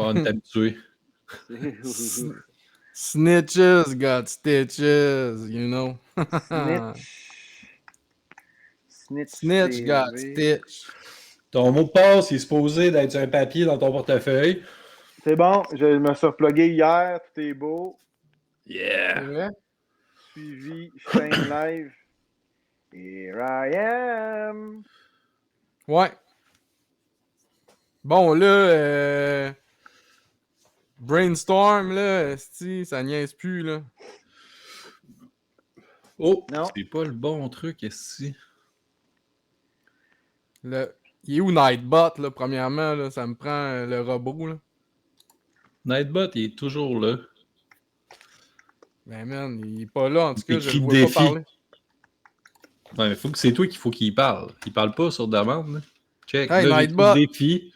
on est habitué. Snitches got stitches, you know. Snitch got stitch. Ton mot de passe, il est supposé d'être sur un papier dans ton portefeuille. C'est bon, je me suis replugué hier, tout est beau. C'est Yeah! vrai? Suivi, chaîne live. Here I am. Ouais. Bon, là, Brainstorm, là, esti, ça niaise plus, là. Oh, Non. c'est pas le bon truc ici. Il est où Nightbot, là, premièrement, là? Ça me prend le robot, là. Nightbot, il est toujours là. Ben, man, il est pas là, en tout cas, je Écrit le vois défi. pas parler. Ouais, mais c'est toi qu'il faut qu'il parle. Il parle pas sur demande, là. Check. Hey, là, Nightbot! défi.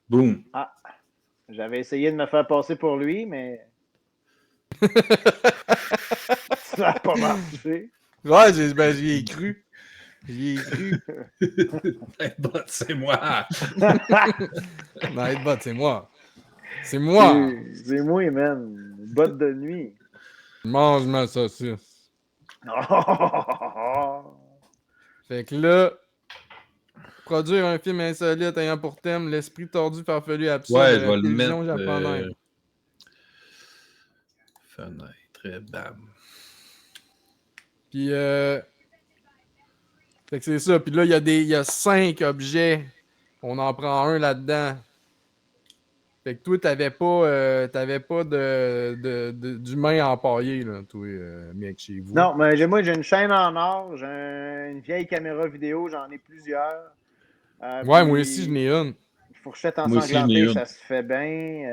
Boom. Ah, j'avais essayé de me faire passer pour lui, mais ça n'a pas marché. Ouais, j'y ai cru. J'y ai cru. Nightbot, c'est moi. Nightbot, c'est moi. C'est moi! C'est moi, man. Botte de nuit. Mange ma saucisse. Oh! Fait que là, produire un film insolite ayant pour thème l'esprit tordu, farfelu, absurde Ouais, de je la vais le télévision mettre. japonaise. Fenêtre, bam. Puis, fait que c'est ça. Puis là, il y a 5 objets. On en prend un là-dedans. Fait que toi, t'avais pas d'humain empaillé, là, toi, mec, chez vous. Non, mais moi, j'ai une chaîne en or, j'ai une vieille caméra vidéo, j'en ai plusieurs. Ouais, Puis, moi aussi, j'en ai une. une fourchette Moi aussi, j'en ai ensanglantée, une. ça se fait bien.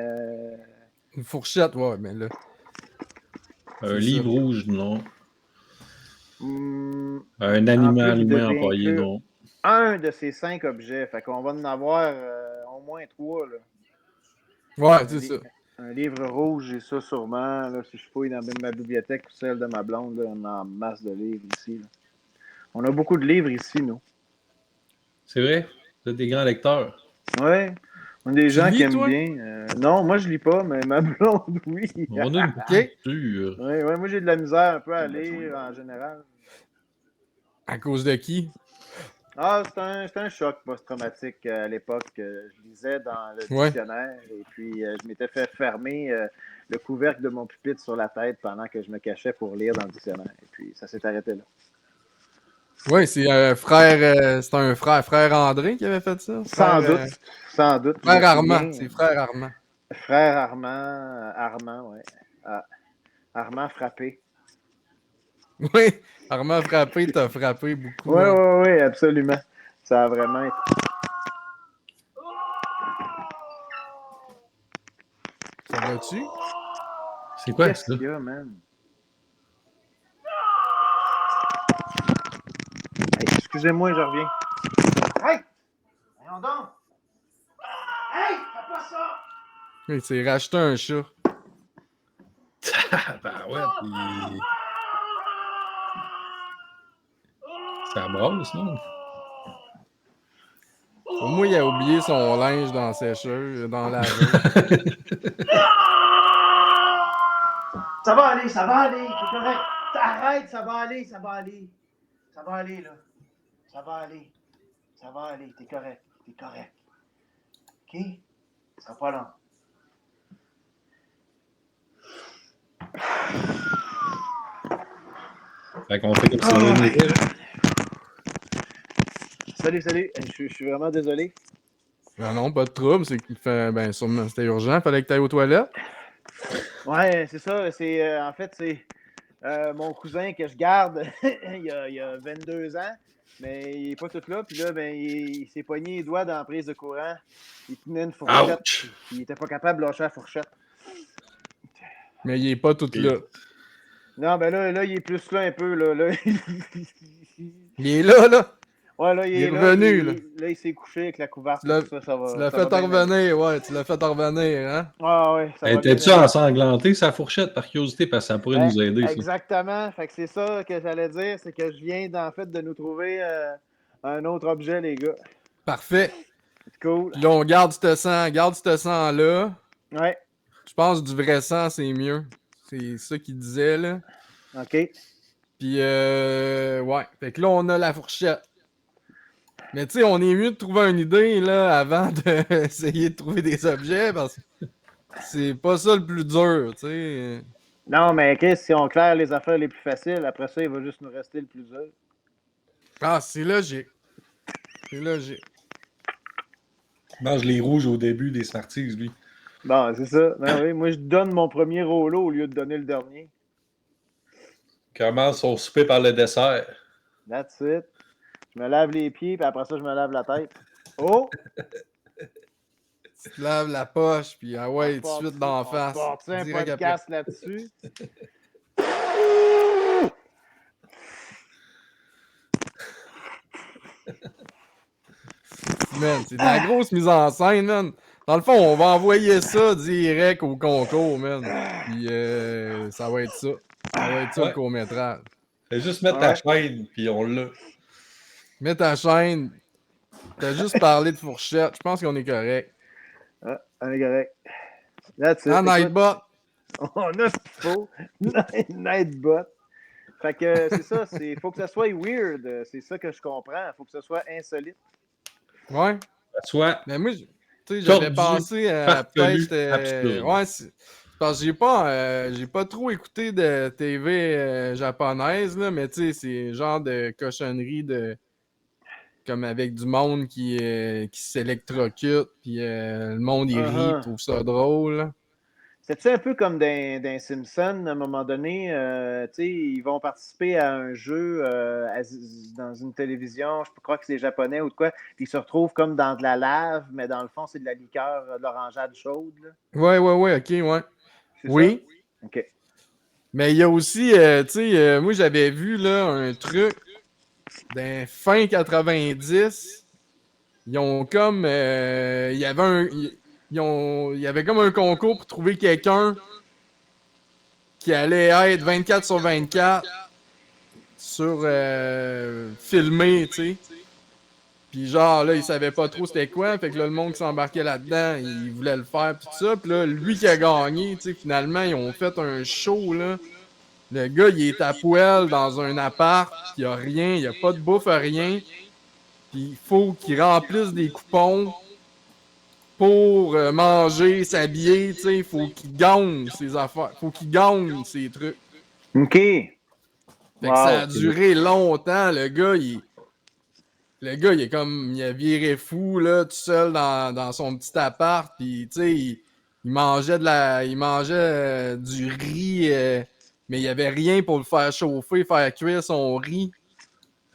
Une fourchette, ouais, mais là. Un livre rouge, non. Un En animal plus, vous humain devez empaillé, inclure non. un de ces 5 objets. Fait qu'on va en avoir au moins 3, là. Ouais, c'est ça. Un livre rouge, j'ai ça sûrement. Là, si je fouille dans ma bibliothèque ou celle de ma blonde, là, on a en masse de livres ici. Là. On a beaucoup de livres ici, nous. C'est vrai? Vous êtes des grands lecteurs. Ouais. On a des Tu gens lis, qui aiment toi? bien. Non, moi, je lis pas, mais ma blonde, oui. On a une culture. Ouais, moi, j'ai de la misère un peu à lire en général. À cause de qui? Ah, c'est un choc post-traumatique à l'époque. Je lisais dans le dictionnaire et puis je m'étais fait fermer le couvercle de mon pupitre sur la tête pendant que je me cachais pour lire dans le dictionnaire. Et puis ça s'est arrêté là. Ouais, c'est un frère, frère André qui avait fait ça. Sans doute. Frère Armand, c'est frère Armand. Frère Armand, ouais. Ah, Armand frappé. Oui, Armand frappé, t'as frappé beaucoup. Oui, absolument. Ça a vraiment été. Ça va-tu? C'est quoi Qu'est-ce ça? qu'il y a, man? Hey, excusez-moi, je reviens. Hey! Voyons donc! Hey! Fais pas ça! Il s'est racheté un chat. Ben ouais, puis... Ça brasse, non? Pour moi, il a oublié son linge dans la sécheuse, dans la laveuse. Ça va aller, c'est correct. Arrête, ça va aller. Ça va aller, là. Ça va aller, t'es correct. OK? Ça sera pas long. Fait qu'on fait comme ça. Salut. Je suis vraiment désolé. Non, pas de trouble. C'est qu'il fait. Ben, sûrement, c'était urgent. Fallait que tu ailles aux toilettes. Ouais, c'est ça. En fait, c'est mon cousin que je garde il y a 22 ans. Mais il n'est pas tout là. Puis là, ben, il s'est pogné les doigts dans la prise de courant. Il tenait une fourchette. Ouch! Il n'était pas capable de lâcher la fourchette. Mais il est pas tout là. Non, ben là, il est plus là un peu. Là. Il est là. Ouais, là, il est revenu, là. Là, il s'est couché avec la couverte. Tu l'as fait revenir, ouais. Tu l'as fait revenir, hein? Ah ouais, ça va Étais-tu ensanglanté sa fourchette par curiosité? Parce que ça pourrait nous aider, ça. Exactement. Fait que c'est ça que j'allais dire. C'est que je viens, en fait, de nous trouver un autre objet, les gars. Parfait. C'est cool. Puis là, on garde ce sang. Garde ce sang-là. Ouais, Je pense du vrai sang, c'est mieux. C'est ça qu'il disait, là. OK. Puis, ouais. Fait que là, on a la fourchette. Mais tu sais, on est mieux de trouver une idée, là, avant d'essayer de trouver des objets, parce que c'est pas ça le plus dur, tu sais. Non, mais Chris, si on claire les affaires les plus faciles, après ça, il va juste nous rester le plus dur. Ah, c'est logique. C'est logique. Il mange les rouges au début des Smarties, lui. Bon, c'est ça. Ben oui, moi, je donne mon premier rouleau au lieu de donner le dernier. Il commence son souper par le dessert. That's it. Je me lave les pieds, puis après ça, je me lave la tête. Oh! Tu te laves la poche, puis ah ouais, tout de suite d'en face. On part un Direct podcast là-dessus. Man, c'est de la grosse mise en scène, man. Dans le fond, on va envoyer ça direct au concours, man. Puis ça va être ça. Ça va être ça le court-métrage. Fais juste mettre ta chaîne, puis on l'a. Mets ta chaîne. T'as juste parlé de fourchette. Je pense qu'on est correct. Ah, on est correct. That's it. Ah, Nightbot. On a ce qu'il faut. Nightbot. Fait que c'est ça. Il faut que ça soit weird. C'est ça que je comprends. Il faut que ça soit insolite. Ouais. Soit. Mais moi, tu sais, j'avais Tordu, pensé à farfelu, peut-être. absurde. Ouais, parce que j'ai pas trop écouté de TV japonaise, là, mais tu sais, c'est genre de cochonnerie de. Comme avec du monde qui s'électrocute, puis le monde il rit, trouve ça drôle. C'est-tu un peu comme dans Simpsons, à un moment donné, tu sais, ils vont participer à un jeu dans une télévision, je crois que c'est japonais ou de quoi, puis ils se retrouvent comme dans de la lave, mais dans le fond, c'est de la liqueur, de l'orangeade chaude. Là. Ouais, ok, ouais. C'est Oui. ça? OK. Mais il y a aussi, tu sais, moi j'avais vu là un truc d'un fin 90. Ils ont comme. Il y avait il y avait comme un concours pour trouver quelqu'un qui allait être 24 sur 24 sur filmé, tu sais. Puis genre là, ils savaient pas trop c'était quoi, fait que là, le monde qui s'embarquait là-dedans, il voulait le faire pis tout ça. Puis là, lui qui a gagné, tu sais, finalement, ils ont fait un show, là. Le gars, il est à poêle dans un appart, pis il y a rien, il y a pas de bouffe, rien. Puis il faut qu'il remplisse des coupons pour manger, s'habiller, tu sais, il faut qu'il gagne ses affaires, faut qu'il gagne ses trucs. OK. Fait Wow. que ça a duré longtemps, le gars, il est comme, il a viré fou, là, tout seul dans son petit appart, pis, tu sais, il mangeait du riz, mais il y avait rien pour le faire chauffer, faire cuire son riz.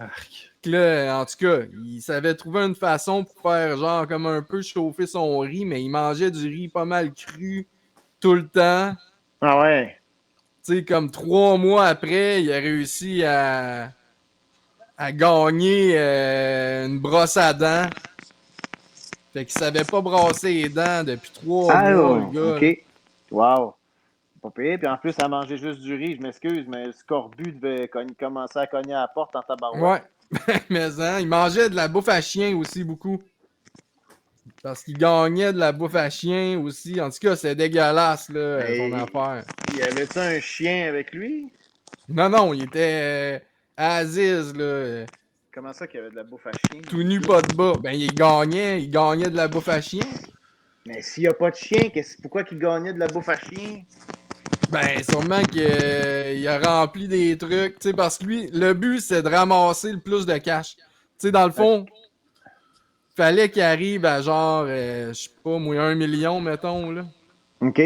Arc. Là, en tout cas, il savait trouver une façon pour faire, genre, comme un peu chauffer son riz, mais il mangeait du riz pas mal cru tout le temps. Ah ouais. Tu sais, comme 3 mois après, il a réussi à gagner une brosse à dents. Fait qu'il savait pas brasser les dents depuis 3 mois, le gars. OK. Là. Wow. Pas pire. Puis en plus, à manger juste du riz, je m'excuse, mais le scorbut devait commencer à cogner à la porte en tabarouette. Ouais. Mais hein, il mangeait de la bouffe à chien aussi beaucoup. Parce qu'il gagnait de la bouffe à chien aussi. En tout cas, c'est dégueulasse, là, son affaire. Y avait-tu un chien avec lui? Non, il était Aziz, là. Comment ça qu'il y avait de la bouffe à chien? Tout nu, pas de bas. Ben, il gagnait de la bouffe à chien. Mais s'il n'y a pas de chien, pourquoi qu'il gagnait de la bouffe à chien? Ben, sûrement qu'il a rempli des trucs. Tu sais, parce que lui, le but, c'est de ramasser le plus de cash. Tu sais, dans le fond, fallait qu'il arrive à genre, je sais pas, moi, 1 million, mettons, là. OK.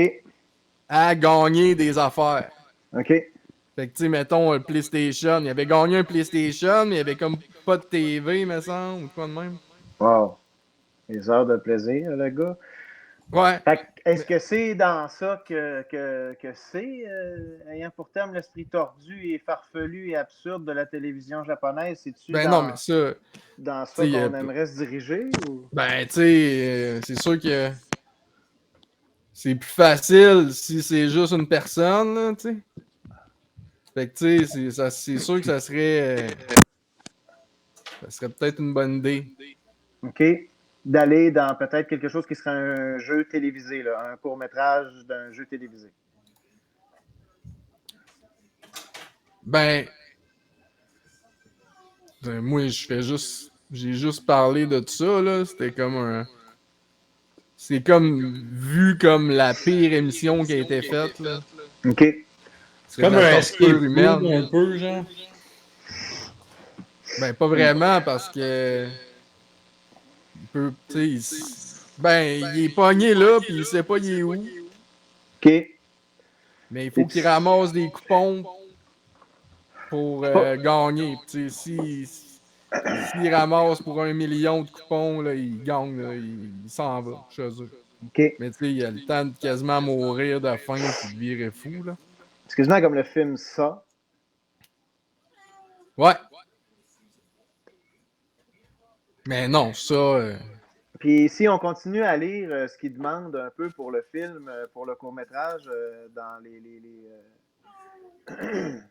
À gagner des affaires. OK. Fait que, tu sais, mettons, le PlayStation. Il avait gagné un PlayStation, mais il y avait comme pas de TV, me semble, ou quoi de même. Wow. Les heures de plaisir, le gars. Ouais. Fait est-ce que c'est dans ça que c'est, ayant pour terme l'esprit tordu et farfelu et absurde de la télévision japonaise? C'est-tu Non, mais ça... dans ça qu'on aimerait se diriger? Ou? Ben, tu sais, c'est sûr que c'est plus facile si c'est juste une personne, là, tu sais. Fait que, tu sais, c'est sûr que ça serait peut-être une bonne idée. OK. d'aller dans peut-être quelque chose qui serait un jeu télévisé, là, un court-métrage d'un jeu télévisé? Ben, moi, j'ai juste parlé de ça, là. C'était comme un. C'est comme vu comme la pire émission qui a été faite, là. OK. C'est Comme de la un torture escape room, humaine. un peu, genre. Ben, pas vraiment, parce que. Il peut, tu sais, ben, il est pogné là, puis il sait pas il est où. OK. Mais il faut qu'il ramasse des coupons pour gagner. Tu sais, s'il ramasse pour 1 million de coupons, là, il gagne, là, il s'en va chez eux. OK. Mais tu sais, il a le temps de quasiment mourir de faim puis de virer fou, là. Excuse-moi, comme le film Ça. Ouais. Mais non, ça. Puis si on continue à lire ce qu'il demande un peu pour le film, pour le court-métrage, dans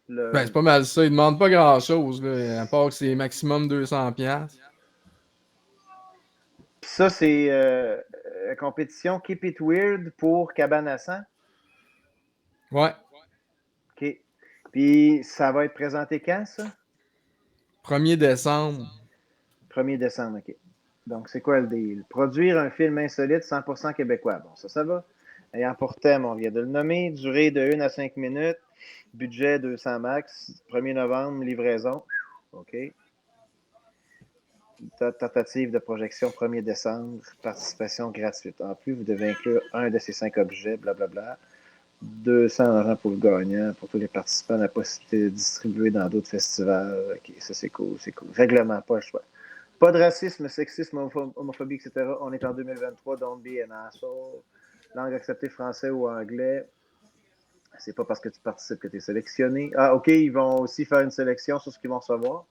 Ben, c'est pas mal ça. Il demande pas grand-chose, là, à part que c'est maximum 200$. Ça, c'est compétition Keep It Weird pour Cabane à 100. Ouais. OK. Puis ça va être présenté quand, ça? 1er décembre. 1er décembre, OK. Donc, c'est quoi le deal? Produire un film insolite 100% québécois. Bon, ça va. Ayant pour thème, on vient de le nommer. Durée de 1 à 5 minutes. Budget 200 max. 1er novembre, livraison. OK. Tentative de projection 1er décembre. Participation gratuite. En plus, vous devez inclure un de ces 5 objets, blablabla. 200 € pour le gagnant. Pour tous les participants, la possibilité de distribuer dans d'autres festivals. OK, ça c'est cool. Règlement, pas le choix. Pas de racisme, sexisme, homophobie, etc. On est en 2023, don't be an asshole. Langue acceptée, français ou anglais. C'est pas parce que tu participes que tu es sélectionné. Ah, OK, ils vont aussi faire une sélection sur ce qu'ils vont recevoir.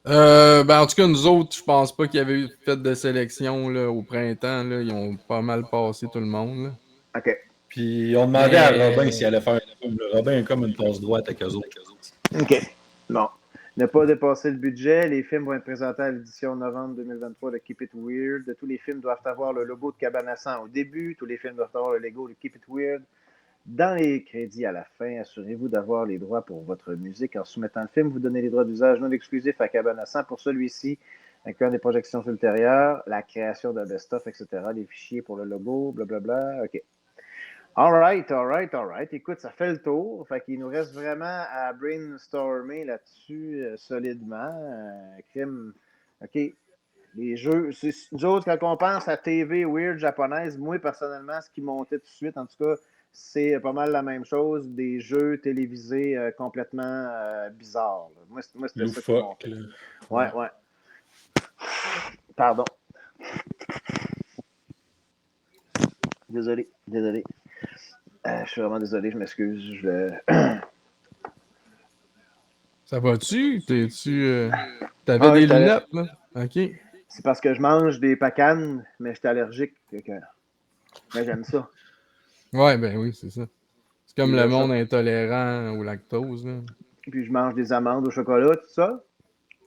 Ben, en tout cas, nous autres, je pense pas qu'il y avait eu de fête de sélection là, au printemps. Là. Ils ont pas mal passé tout le monde. Là. OK. Puis on demandait à Robin s'il allait faire un film. Robin a comme une passe droite avec eux autres. OK. Bon. Ne pas dépasser le budget. Les films vont être présentés à l'édition novembre 2023 de Keep It Weird. Tous les films doivent avoir le logo de Cabane à 100 au début. Tous les films doivent avoir le logo de Keep It Weird. Dans les crédits à la fin, assurez-vous d'avoir les droits pour votre musique. En soumettant le film, vous donnez les droits d'usage non exclusifs à Cabane à 100 pour celui-ci, incluant des projections ultérieures, la création d'un best-of, etc., les fichiers pour le logo, blablabla. OK. All right. Écoute, ça fait le tour. Fait qu'il nous reste vraiment à brainstormer là-dessus solidement. Crime. OK. Les jeux. Nous autres, quand on pense à TV weird japonaise, moi, personnellement, ce qui montait tout de suite, en tout cas, c'est pas mal la même chose. Des jeux télévisés complètement bizarres. Là. Moi, c'était ça qui montait. Ouais. Pardon. Désolé. Je suis vraiment désolé, je m'excuse. Ça va-tu? T'avais des lunettes, là? OK. C'est parce que je mange des pacanes, mais je suis allergique. Mais j'aime ça. Ouais, ben oui, c'est ça. C'est comme Puis le là, monde intolérant au lactose. Là. Puis je mange des amandes au chocolat, tout ça.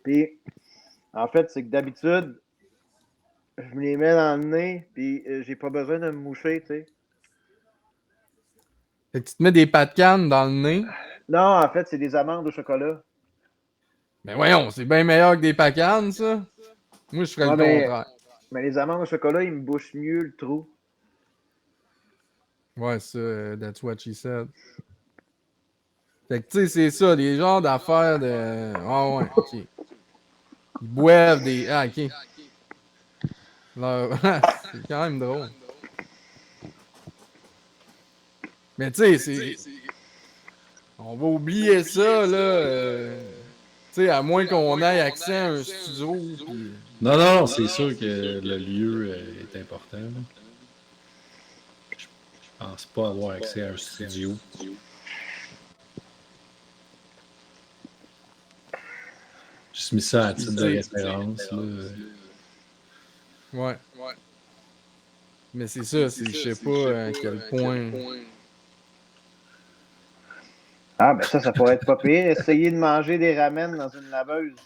Puis, en fait, c'est que d'habitude, je me les mets dans le nez, puis j'ai pas besoin de me moucher, tu sais. Fait que tu te mets des pâtes cannes dans le nez. Non, en fait, c'est des amandes au chocolat. Mais voyons, c'est bien meilleur que des pacanes, ça. Moi, je ferais le contraire. Mais les amandes au chocolat, ils me bouchent mieux le trou. Ouais, ça, that's what she said. Fait que, tu sais, c'est ça, les genres d'affaires de... Ah ouais, OK. Ils boivent des... Ah, OK. C'est quand même drôle. Mais tu sais, c'est... On va oublier ça, là. Tu sais, à moins qu'on ait accès à un studio. Pis... Non, c'est sûr que le lieu est important. Là. Je pense pas avoir accès à un studio. J'ai mis ça à titre de référence. Là. Ouais. Mais c'est ça, je sais pas à quel point... Ah, ben ça pourrait être pas pire. Essayer de manger des ramen dans une laveuse.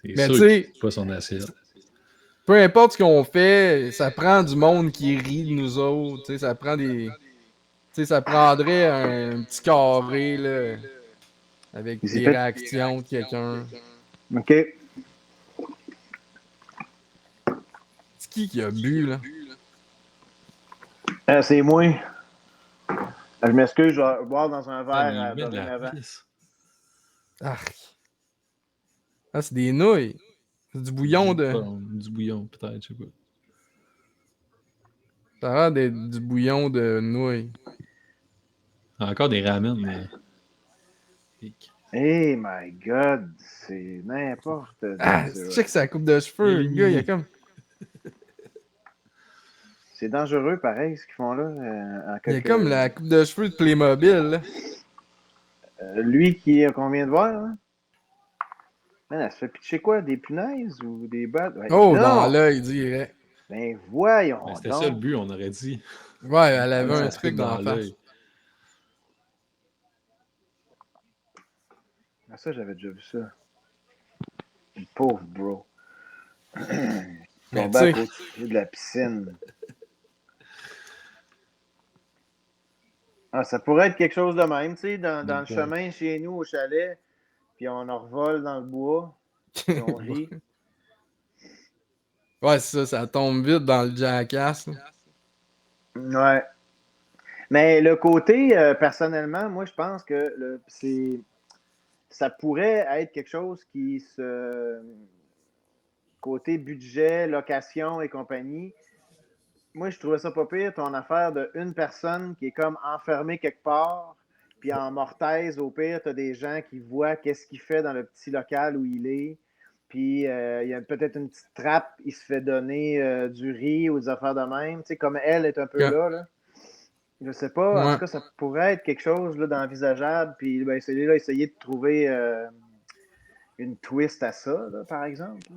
C'est Mais sûr tu que sais, c'est pas son assiette. peu importe ce qu'on fait, ça prend du monde qui rit de nous autres. Tu sais, ça prend des. Tu sais, ça prendrait un petit carré, là, avec Il s'est des fait. réactions de quelqu'un. OK. C'est qui a bu, là? C'est moi. Je m'excuse, je vais boire dans un Ah, mais verre il met de la dorénavant. pisse. Arc. Ah, c'est des nouilles. C'est du bouillon de. Du bouillon, peut-être, je sais pas. Ça a l'air d'être du bouillon de nouilles. Encore des ramen. Hey my God, c'est n'importe Ah, quoi. check sa coupe de cheveux. Le gars, il a comme. C'est dangereux, pareil, ce qu'ils font là. En Il a quelque... comme la coupe de cheveux de Playmobil, là. Lui qu'on vient de voir, là. Man, elle se fait pitcher quoi? Des punaises ou des bottes? Ouais, Oh, dans non! l'œil, dirait. Ben voyons Ben, c'était donc. ça le but, on aurait dit. Ouais, elle Ah avait non. un Ça se fait truc dans la face. l'œil. Ah, ça, j'avais déjà vu ça. Le pauvre bro. Mais Tombé tu à sais, côté de la piscine. Ah, ça pourrait être quelque chose de même, tu sais, dans le chemin chez nous au chalet, puis on en revole dans le bois, puis on rit. ouais, c'est ça tombe vite dans le jackass, là. Ouais. Mais le côté, personnellement, moi, je pense que ça pourrait être quelque chose qui se. Côté budget, location et compagnie, moi, je trouvais ça pas pire, ton affaire de une personne qui est comme enfermée quelque part, puis en mortaise, au pire, tu as des gens qui voient qu'est-ce qu'il fait dans le petit local où il est. Puis il y a peut-être une petite trappe, il se fait donner du riz ou des affaires de même. Tu sais, comme elle est un peu là. Je sais pas. En Ouais. tout cas, ça pourrait être quelque chose là, d'envisageable. Puis ben, essayer de trouver une twist à ça, là, par exemple.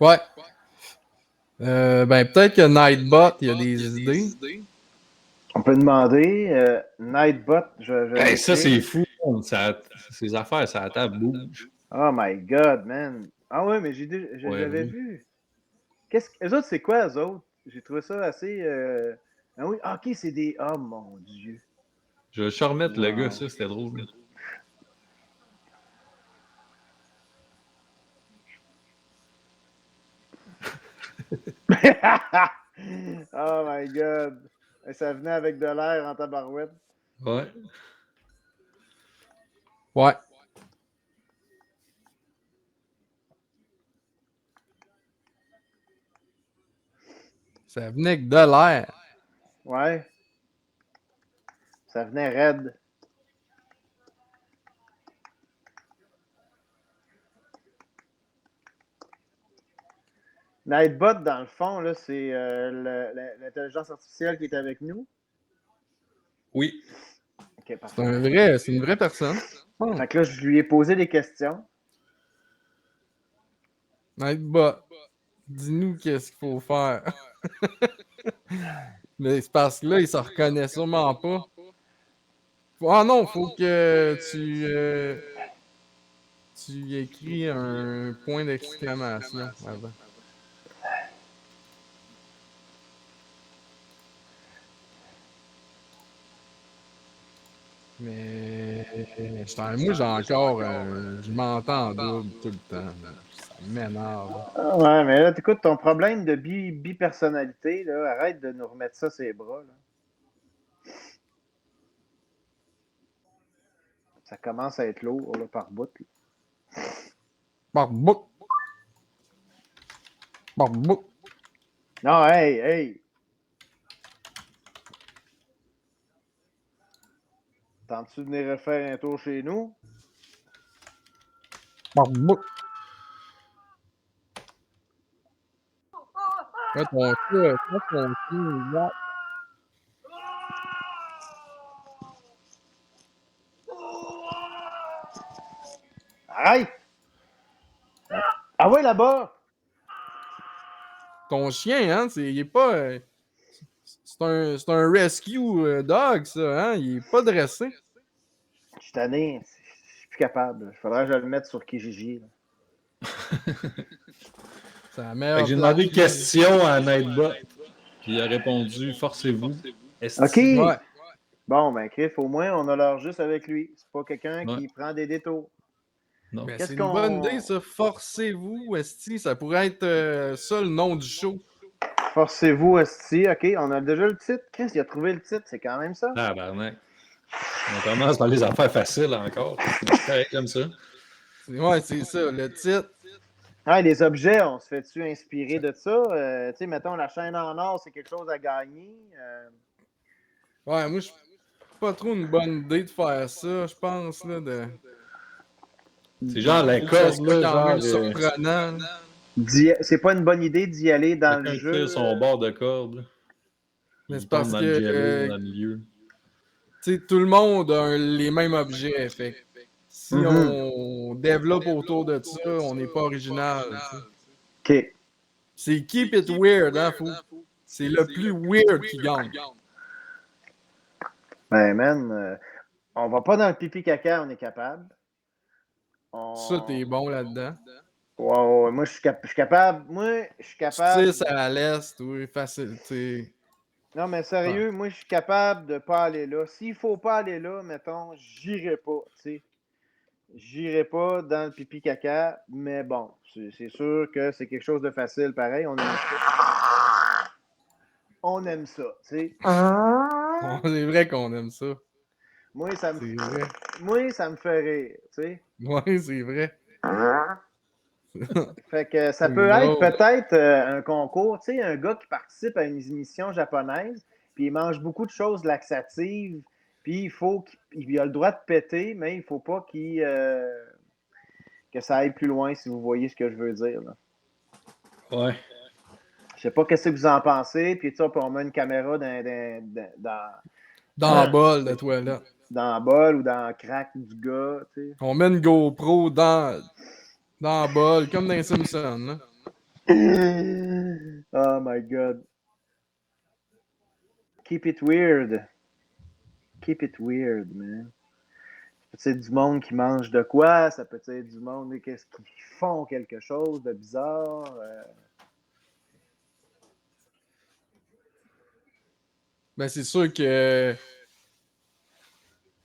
Ouais. Ben, peut-être que Nightbot, il y a des idées. On peut demander Nightbot, je Hey, ça, c'est l'écris. fou. Ces affaires, ça la table bouge. Oh my God, man. Ah ouais, mais Ouais, j'avais oui. vu. Eux autres, c'est quoi, eux autres? J'ai trouvé ça assez. Ah oui, ok, c'est des. Oh mon Dieu. Je vais te remettre le gars, Wow. ça, c'était drôle. Oh my God. Et ça venait avec de l'air en tabarouette. Ouais. Ouais. Ça venait avec de l'air. Ouais. Ça venait raide. Nightbot, dans le fond, là, c'est l'intelligence artificielle qui est avec nous. Oui. Ok, parfait. C'est une vraie personne. Oh. Fait que là, je lui ai posé des questions. Nightbot, dis-nous qu'est-ce qu'il faut faire. Mais c'est parce que là, il se reconnaît sûrement pas. Ah non, faut que tu écris un point d'exclamation avant. Mais moi, j'ai encore. Je m'entends en double tout le temps. Ça m'énerve. Ouais, mais là, écoute, ton problème de bipersonnalité, là, arrête de nous remettre ça sur les bras. Là. Ça commence à être lourd là, par bout. Là. Barbouk. Barbouk. Non, hey! Tentes-tu de venir refaire un tour chez nous? Barbouk. Ouais, ton chien, Arrête! Ah ouais, là-bas! ton chien, hein, il est pas. C'est un rescue dog, ça, hein? Il est pas dressé. suis tanné. Je suis plus capable. Il faudrait que je le mette sur Kijiji. C'est la Fait meilleure que j'ai demandé une place. question à Nightbot. Puis il a répondu forcez-vous. OK. Ouais. Bon, ben, Criff, au moins, on a l'heure juste avec lui. C'est pas quelqu'un Ouais. qui prend des détours. Non. Ben, Qu'est-ce c'est une bonne qu'on. idée, ça. Forcez-vous, esti. Ça pourrait être ça le nom du show. Forcez-vous, Esti. OK, on a déjà le titre. Chris, il a trouvé le titre. C'est quand même ça. Ah, barnac. On commence par les affaires faciles encore. C'est correct comme ça. Ouais, c'est ça, le titre. Ah, les objets, on se fait-tu inspirer de ça? Tu sais, mettons, la chaîne en or, c'est quelque chose à gagner. Ouais, moi, je suis pas trop une bonne idée de faire ça, je pense, là, de... C'est genre la Faut que ça corde, soit là, quand genre même surprenant. C'est pas une bonne idée d'y aller dans le quelqu'un jeu. tire son bord de corde. Mais Il c'est tombe parce dans que, le jello, dans le milieu. tu sais, tout le monde a les mêmes objets, fait que si Mhm. on développe autour de ça, on n'est pas original, tu sais. OK. C'est keep it weird, hein, fou. C'est le plus weird qui gagne. Ben, man, on va pas dans le pipi caca, on est capable. Ça, t'es bon là-dedans. Ouais, ouais, moi, je suis capable. Moi, je suis Tu capable. tires ça à l'est, oui, facile, tu sais. Non, mais Ouais. sérieux, moi, je suis capable de pas aller là. S'il faut pas aller là, mettons, j'irai pas, tu sais. J'irai pas dans le pipi caca, mais bon, c'est sûr que c'est quelque chose de facile, pareil. On aime ça. On aime ça, tu sais. C'est vrai qu'on aime ça. Moi, ça me, C'est vrai. moi, ça me fait rire, tu sais. Ouais, c'est vrai. Fait que ça C'est peut être drôle. peut-être un concours, tu sais, un gars qui participe à une émission japonaise, puis il mange beaucoup de choses laxatives, puis il a le droit de péter, mais il faut pas que ça aille plus loin, si vous voyez ce que je veux dire. Là. Ouais. Je sais pas qu'est-ce que vous en pensez, puis tu sais, on met une caméra Dans le bol de toilette. dans le bol ou dans le crack du gars, tu On met une GoPro dans le bol, comme dans les Simpsons. Hein. sais. Oh my god. Keep it weird. Keep it weird, man. Ça peut être du monde qui mange de quoi, ça peut être du monde qui font quelque chose de bizarre. Ben, c'est sûr que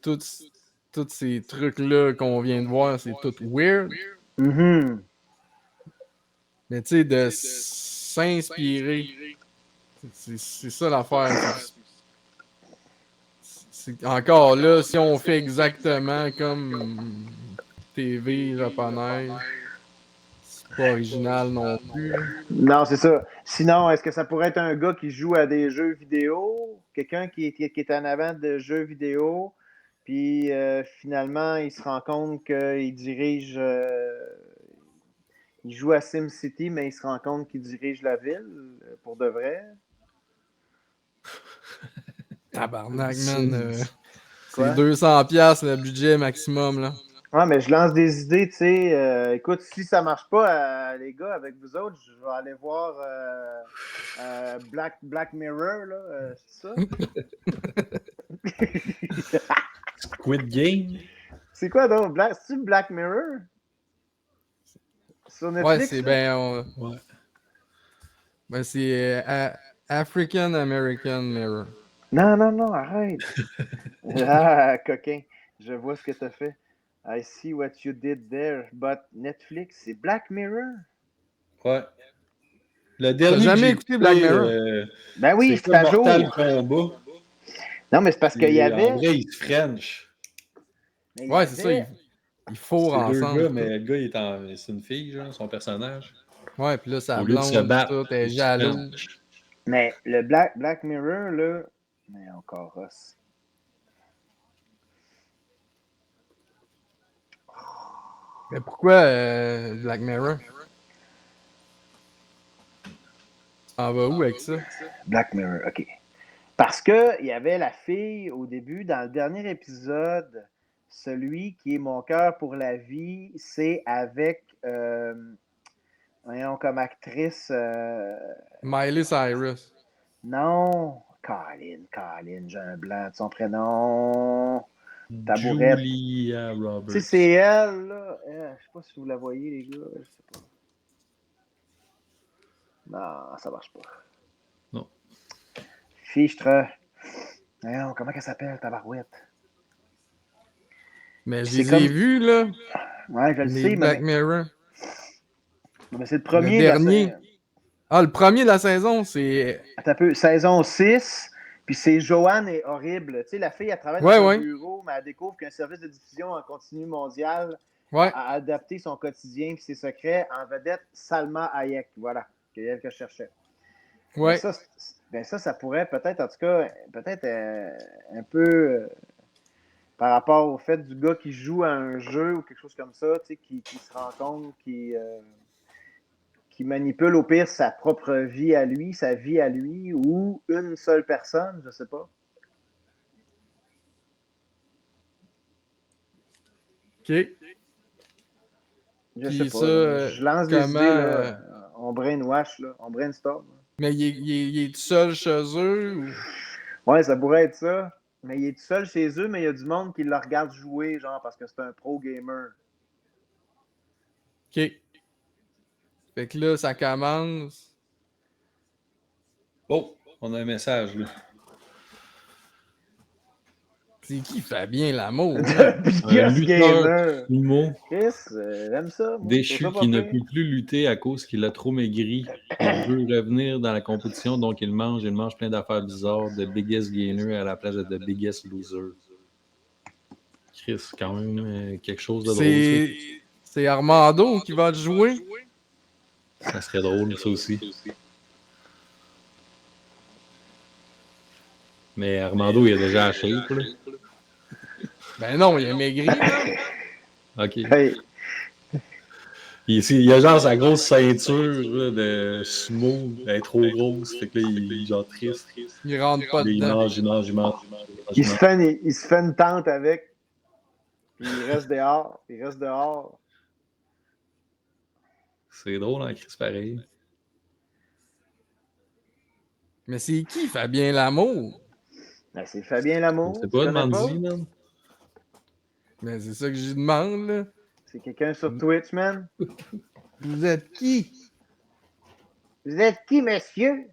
tous, tous ces trucs-là qu'on vient de voir, c'est tout weird. Mhm. Mais tu sais, de s'inspirer, c'est ça l'affaire. Encore là, si on fait exactement comme TV japonaise, c'est pas original non plus. Non, c'est ça. Sinon, est-ce que ça pourrait être un gars qui joue à des jeux vidéo? Quelqu'un qui est en avant de jeux vidéo, puis finalement, il se rend compte qu'il dirige. Il joue à SimCity, mais il se rend compte qu'il dirige la ville pour de vrai. Tabarnak, man. C'est Quoi? 200$ le budget maximum, là. Ouais, mais je lance des idées, tu sais. Écoute, si ça marche pas, les gars, avec vous autres, je vais aller voir Black Mirror, là. C'est ça? Squid Game. C'est quoi donc? C'est-tu Black Mirror? Sur Ouais, Netflix? c'est ça? ben. Ouais. Ben, c'est African American Mirror. Non, non, non, arrête. Ah, coquin. Je vois ce que t'as fait. I see what you did there. But Netflix, c'est Black Mirror? Ouais. Le T'as dernier que jamais j'ai écouté Black Mirror? Ben oui, c'est c'est comme à jour. Mortal Kombat. Non, mais c'est parce qu'il y Et en avait. vrai, ils se French. Mais il y Ouais, c'est ça. avait. Ils fourrent C'est deux ensemble. gars, Tout. mais le gars, c'est une fille, genre, son personnage. Ouais, puis là, sa Au lieu de se blonde, battre, tout, est ils se jaloux. French. Mais le Black Mirror, là. Mais encore os. Mais pourquoi Black Mirror? On va où avec ça? Black Mirror, ok. Parce que il y avait la fille au début, dans le dernier épisode, celui qui est mon cœur pour la vie, c'est avec, voyons, comme actrice, Miley Cyrus. non, Colin, j'ai un blanc de son prénom. tabourette. Julia Tu sais, Roberts. c'est elle, là. Je sais pas si vous la voyez, les gars. Je sais pas. Non, ça marche pas. Non. Fichtre. Non, comment elle s'appelle, tabarouette? Mais Puis je c'est les ai comme. vus, là. Ouais, je le Les sais, Black Mirror. mais c'est le Le premier de la dernier. saison. Ah, le premier de la saison, c'est. Attends un peu, saison 6. Puis c'est Joanne est horrible. Tu sais, la fille, elle travaille Ouais, dans un ouais. bureau, mais elle découvre qu'un service de diffusion en continu mondial Ouais. a adapté son quotidien et ses secrets en vedette Salma Hayek. Voilà, c'est elle que je cherchais. Ouais. Ça pourrait peut-être, en tout cas, peut-être un peu par rapport au fait du gars qui joue à un jeu ou quelque chose comme ça, tu sais, qui se rend compte, qui manipule au pire sa propre vie à lui, sa vie à lui, ou une seule personne, je sais pas. OK. Je sais Puis ça, pas, là. Je lance des comment. idées, là. On brainwash, là. On brainstorm. Mais il est tout seul chez eux ou. Ouais, ça pourrait être ça. Mais il est tout seul chez eux, mais il y a du monde qui le regarde jouer, genre, parce que c'est un pro gamer. OK. Fait que là, ça commence. Oh, on a un message, là. C'est qui Fabien Lamour? De biggest lutteur gamer. sumo Chris, j'aime ça, moi. Je trouve déchu ça pas qui ne pire. peut plus lutter à cause qu'il a trop maigri. Il veut revenir dans la compétition, donc il mange plein d'affaires bizarres. The Biggest Gainer à la place de The Biggest Loser. Chris, quand même quelque chose de drôle, ça. C'est Armando qui va te jouer? Ça serait drôle, ça aussi. Mais Armando, il a déjà la shape, là. Ben non, il a maigri, là. OK. Hey, Il a genre sa grosse ceinture là, de sumo, elle est trop grosse, fait que là, il est genre triste. Il rentre pas Là, dedans. il se fait une tente avec, puis il reste dehors. Il reste dehors. C'est drôle, hein, Chris, pareil. Mais c'est qui Fabien Lamour? Ben, c'est Fabien Lamour. C'est Tu pas connais pas? Mandy, man? Ben c'est ça que je demande, là. C'est quelqu'un sur Twitch, man. Vous êtes qui? Vous êtes qui, monsieur?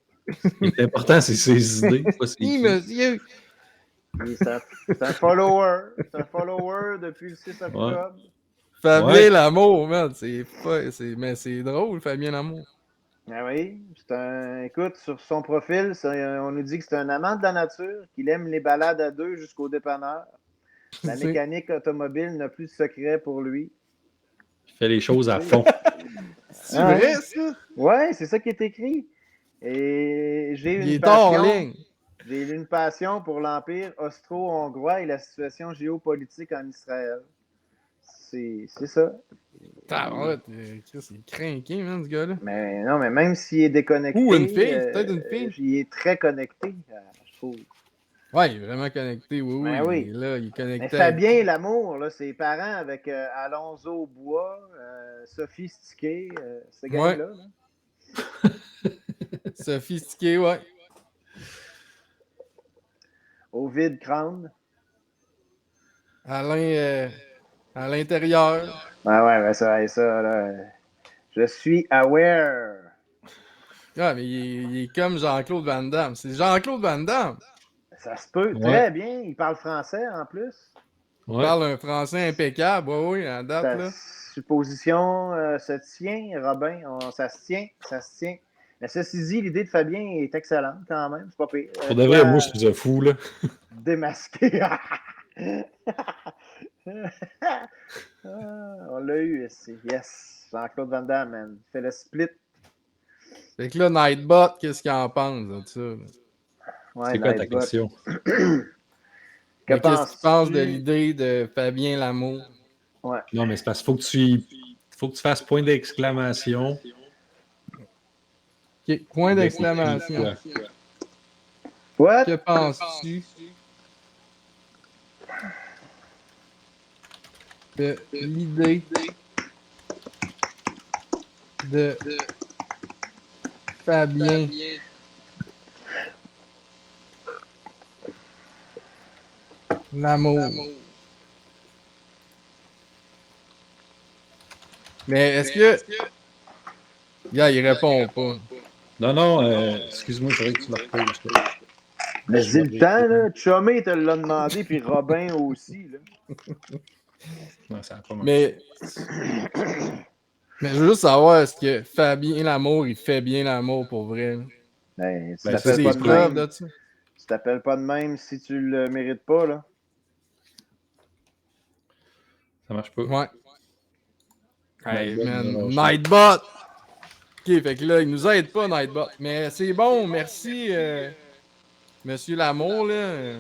L'important, c'est ses idées, pas ses Qui, qui. monsieur? C'est un follower. C'est un follower depuis le 6 octobre. Fabien Ouais. Lamour, man. Mais c'est drôle, Fabien Lamour. Ah oui, écoute, sur son profil, on nous dit que c'est un amant de la nature, qu'il aime les balades à deux jusqu'au dépanneur. La mécanique automobile n'a plus de secret pour lui. Il fait les choses à fond. C'est vrai, ça? Ouais, c'est ça qui est écrit. Et j'ai Il une est hors passion. ligne. J'ai une passion pour l'Empire austro-hongrois et la situation géopolitique en Israël. C'est ça. Chris, il est craqué, man, ce gars-là. Mais non, mais même s'il est déconnecté, Ou une fille, peut-être une fille. il est très connecté, je trouve. Ouais, il est vraiment connecté, oui, Ben oui. Il est là, il est connecté. Mais Fabien Lamour, là, ses parents avec Alonso Bois, Sophistiqué, ce gang-là. Là. Sophistiqué, ouais. Ovid Crown. Alain, à l'intérieur. Ouais, ça, là. Je suis aware. Ouais, mais il est comme Jean-Claude Van Damme. C'est Jean-Claude Van Damme. Ça se peut très bien. Il parle français en plus. Il parle un français impeccable, oui, à date, Ta là. supposition se tient, Robin. Ça se tient. Mais ceci dit, l'idée de Fabien est excellente quand même. C'est pas pire. Pour de vrai, moi, je suis un fou, là. Démasqué. On l'a eu ici. Yes. Jean-Claude Van Damme, man. Il fait le split. Fait que là, Nightbot, qu'est-ce qu'il en pense de ça? Là? Ouais, c'est quoi ta question? Qu'est-ce que tu penses de l'idée de Fabien Lamour? Ouais. Non, mais c'est parce qu'il faut que tu fasses point d'exclamation. Okay. Point d'exclamation. What? Que penses-tu de l'idée de Fabien Lamour? Mais est-ce que. Gars, il répond pas. Non, excuse-moi, c'est vrai que tu le reposes. Mais dis le temps, là. Chumé te l'a demandé, puis Robin aussi, là. Non, ça a pas Mais. Mais je veux juste savoir, est-ce que Fabien Lamour, il fait bien l'amour pour vrai? Là? Ben, tu Ben, C'est t'appelles des pas de preuves même. de ça? Tu t'appelles pas de même si tu le mérites pas, là. Ça marche pas. Ouais. Hey, Nightbot, man. non, Nightbot! Ok, fait que là, il nous aide pas, Nightbot. Mais c'est bon, merci, Monsieur Lamour, là.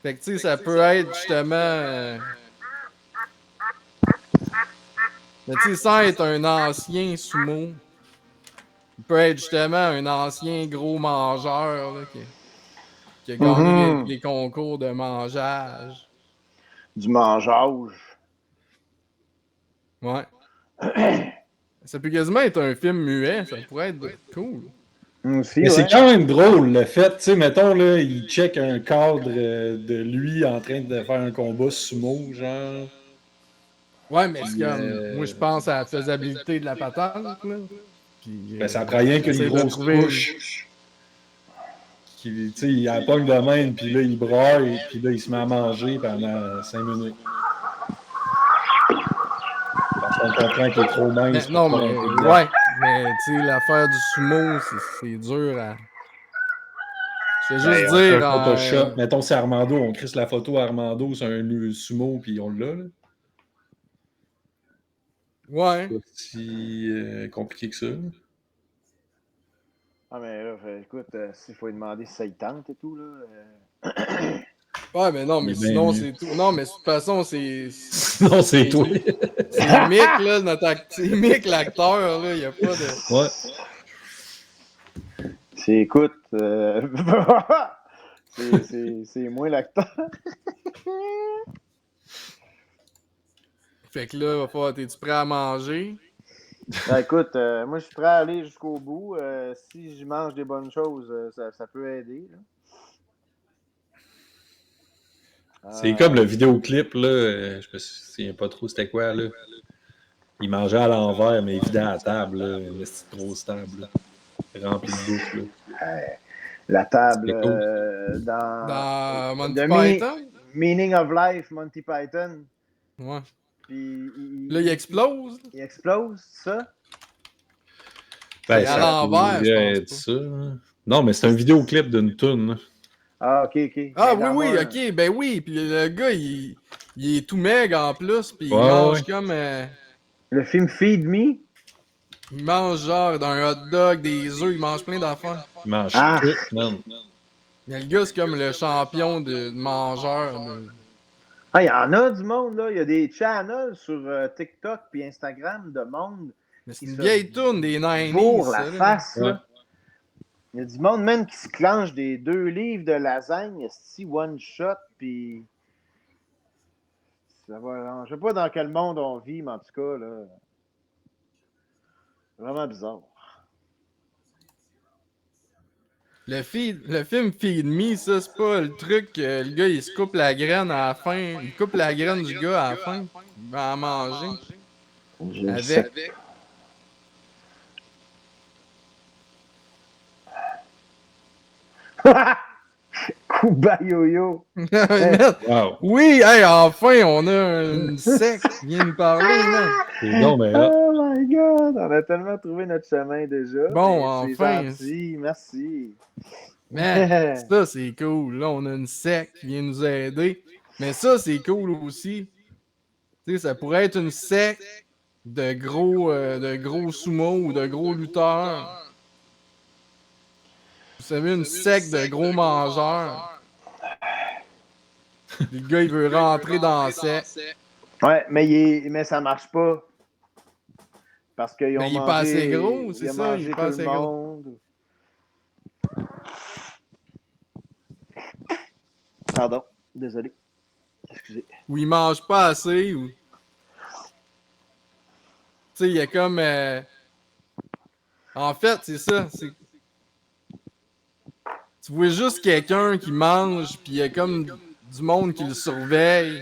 Fait que, tu sais, ça peut être justement. Mais tu sais, sans être un ancien sumo, il peut être justement un ancien gros mangeur, là, qui a gagné les concours de mangeage. Du mangeage. Ouais. Ça peut quasiment être un film muet, ça pourrait être cool. Aussi, Mais c'est ouais. quand même drôle le fait, tu sais, mettons, là, il check un cadre de lui en train de faire un combat sumo, genre. Ouais, mais c'est Puis, comme. Moi, je pense à la faisabilité de la patente, là. Puis, ben, ça prend rien qu'une j'essaie de grosse trouver. couche. Tu sais, il a la pogne de même, puis là, il braille, puis là, il se met à manger pendant 5 minutes. Parce qu'on comprend qu'il est trop mince Mais, pour non, faire un mais. peu de Ouais. Mais, tu sais, l'affaire du sumo, c'est dur à. Je vais juste Ben, on fait un dire Photoshop. Mettons, c'est Armando, on crisse la photo à Armando, c'est un sumo, puis on l'a, là. Ouais. C'est pas si compliqué que ça. Ah, mais là, écoute, s'il faut lui demander si ça y tente et tout, là. Ouais, mais non, Il mais est bien sinon, mieux. c'est tout. Non, mais de toute façon, c'est. Non, c'est toi. C'est Mick, là, c'est Mick, l'acteur, là. Il n'y a pas de. Ouais. Écoute, c'est moins l'acteur. Fait que là, va falloir, t'es-tu prêt à manger? Ben, écoute, moi, je suis prêt à aller jusqu'au bout. Si je mange des bonnes choses, ça peut aider, là. C'est comme le vidéoclip, là. Je me souviens pas trop c'était quoi, là. Il mangeait à l'envers, mais évident à table, là. Une petite grosse table, là, remplie de bouffe, là. La table C'était cool. dans Dans Monty The Python? Meaning of Life, Monty Python. Ouais. Puis Là, il explose. il explose, ça? Ben, C'est à ça l'envers, je pourrait pense être pas. ça. Hein. Non, mais c'est un vidéoclip d'une toune, là. Ah, ok, ok. Ah, Mais oui, dans ok, ben oui. Puis le gars, il est tout maigre en plus, puis il Ouais, mange ouais. comme. le film Feed Me? Il mange genre d'un hot dog, des œufs, il mange plein d'affaires. Il mange Ah! tout, man. Mais le gars, c'est comme le champion de mangeur. Ah, il y en a du monde, là. Il y a des channels sur TikTok puis Instagram de monde Mais c'est qui une se vieille tourne des bourre 90s, la ça, là. face, Ouais. là. Il y a du monde même qui se clenche des 2 livres de lasagne, si one shot, puis ça va. Je sais pas dans quel monde on vit, mais en tout cas, là, vraiment bizarre. Le film Feed Me, ça, c'est pas le truc que le gars, il se coupe la graine à la fin. Il coupe la graine du gars à la fin. Il va en manger. Je le Avec. sais. Kuba Yo-Yo. Wow. Oui, hey, enfin, on a une secte qui vient nous parler, man. C'est donc, mais là. Oh my god, on a tellement trouvé notre chemin déjà. Bon, mais enfin. c'est gentil, merci. Man, ça, c'est cool. Là, on a une secte qui vient nous aider. Mais ça, c'est cool aussi. Tu sais, ça pourrait être une secte de gros sumo ou de gros lutteurs. Vous savez, une secte de gros mangeurs. Le gars, il veut rentrer dans la secte. Ouais, mais ça marche pas. Parce qu'ils ont Mais il est mangé. pas assez gros, c'est il a ça, il mangé est tout pas le assez gros. monde. Pardon, désolé. Excusez. Ou il mange pas assez, ou. Tu sais, il y a comme. En fait, c'est ça. Tu vois juste quelqu'un qui mange, puis il y a comme du monde qui le surveille.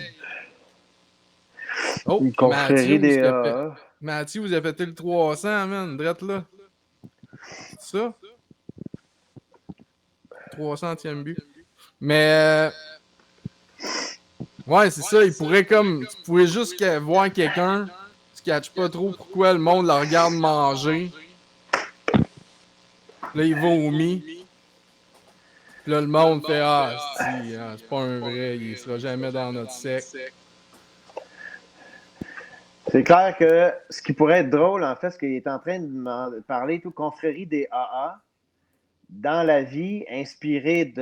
Oh, Une confrérie Mathieu, des AA. Mathieu, vous avez pété le 300, man, drette là. C'est ça? 300e but. Mais... ouais, c'est ça, il pourrait comme... Tu pourrais juste voir quelqu'un, tu catches pas trop pourquoi le monde le regarde manger. Là, il vomit. Puis là, le monde fait « Ah, c'est pas un vrai, il sera jamais dans notre secte. » C'est clair que ce qui pourrait être drôle, en fait, ce qu'il est en train de parler, tout confrérie des AA, dans la vie, inspiré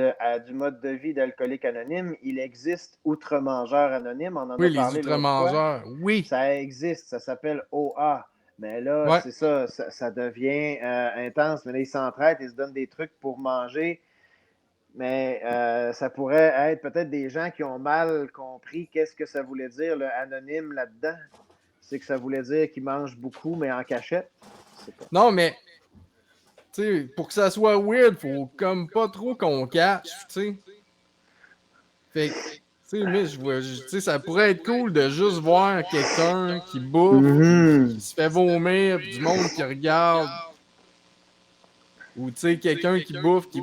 du mode de vie d'Alcoolique Anonyme, il existe Outre-Mangeur Anonyme. On en Oui, a les parlé l'autre fois. outre-mangeurs, oui. Ça existe, ça s'appelle OA. Mais là, Ouais. c'est ça devient intense. Mais là, ils s'entraident, ils se donnent des trucs pour manger. Mais ça pourrait être peut-être des gens qui ont mal compris qu'est-ce que ça voulait dire, le anonyme là-dedans. C'est que ça voulait dire qu'ils mangent beaucoup, mais en cachette. Je sais pas. Non, mais... tu sais, pour que ça soit weird, faut comme pas trop qu'on cache, tu sais. Fait que, tu sais, mais tu sais, ça pourrait être cool de juste voir quelqu'un qui bouffe, qui se fait vomir, pis du monde qui regarde. Ou, tu sais, quelqu'un qui bouffe. Pis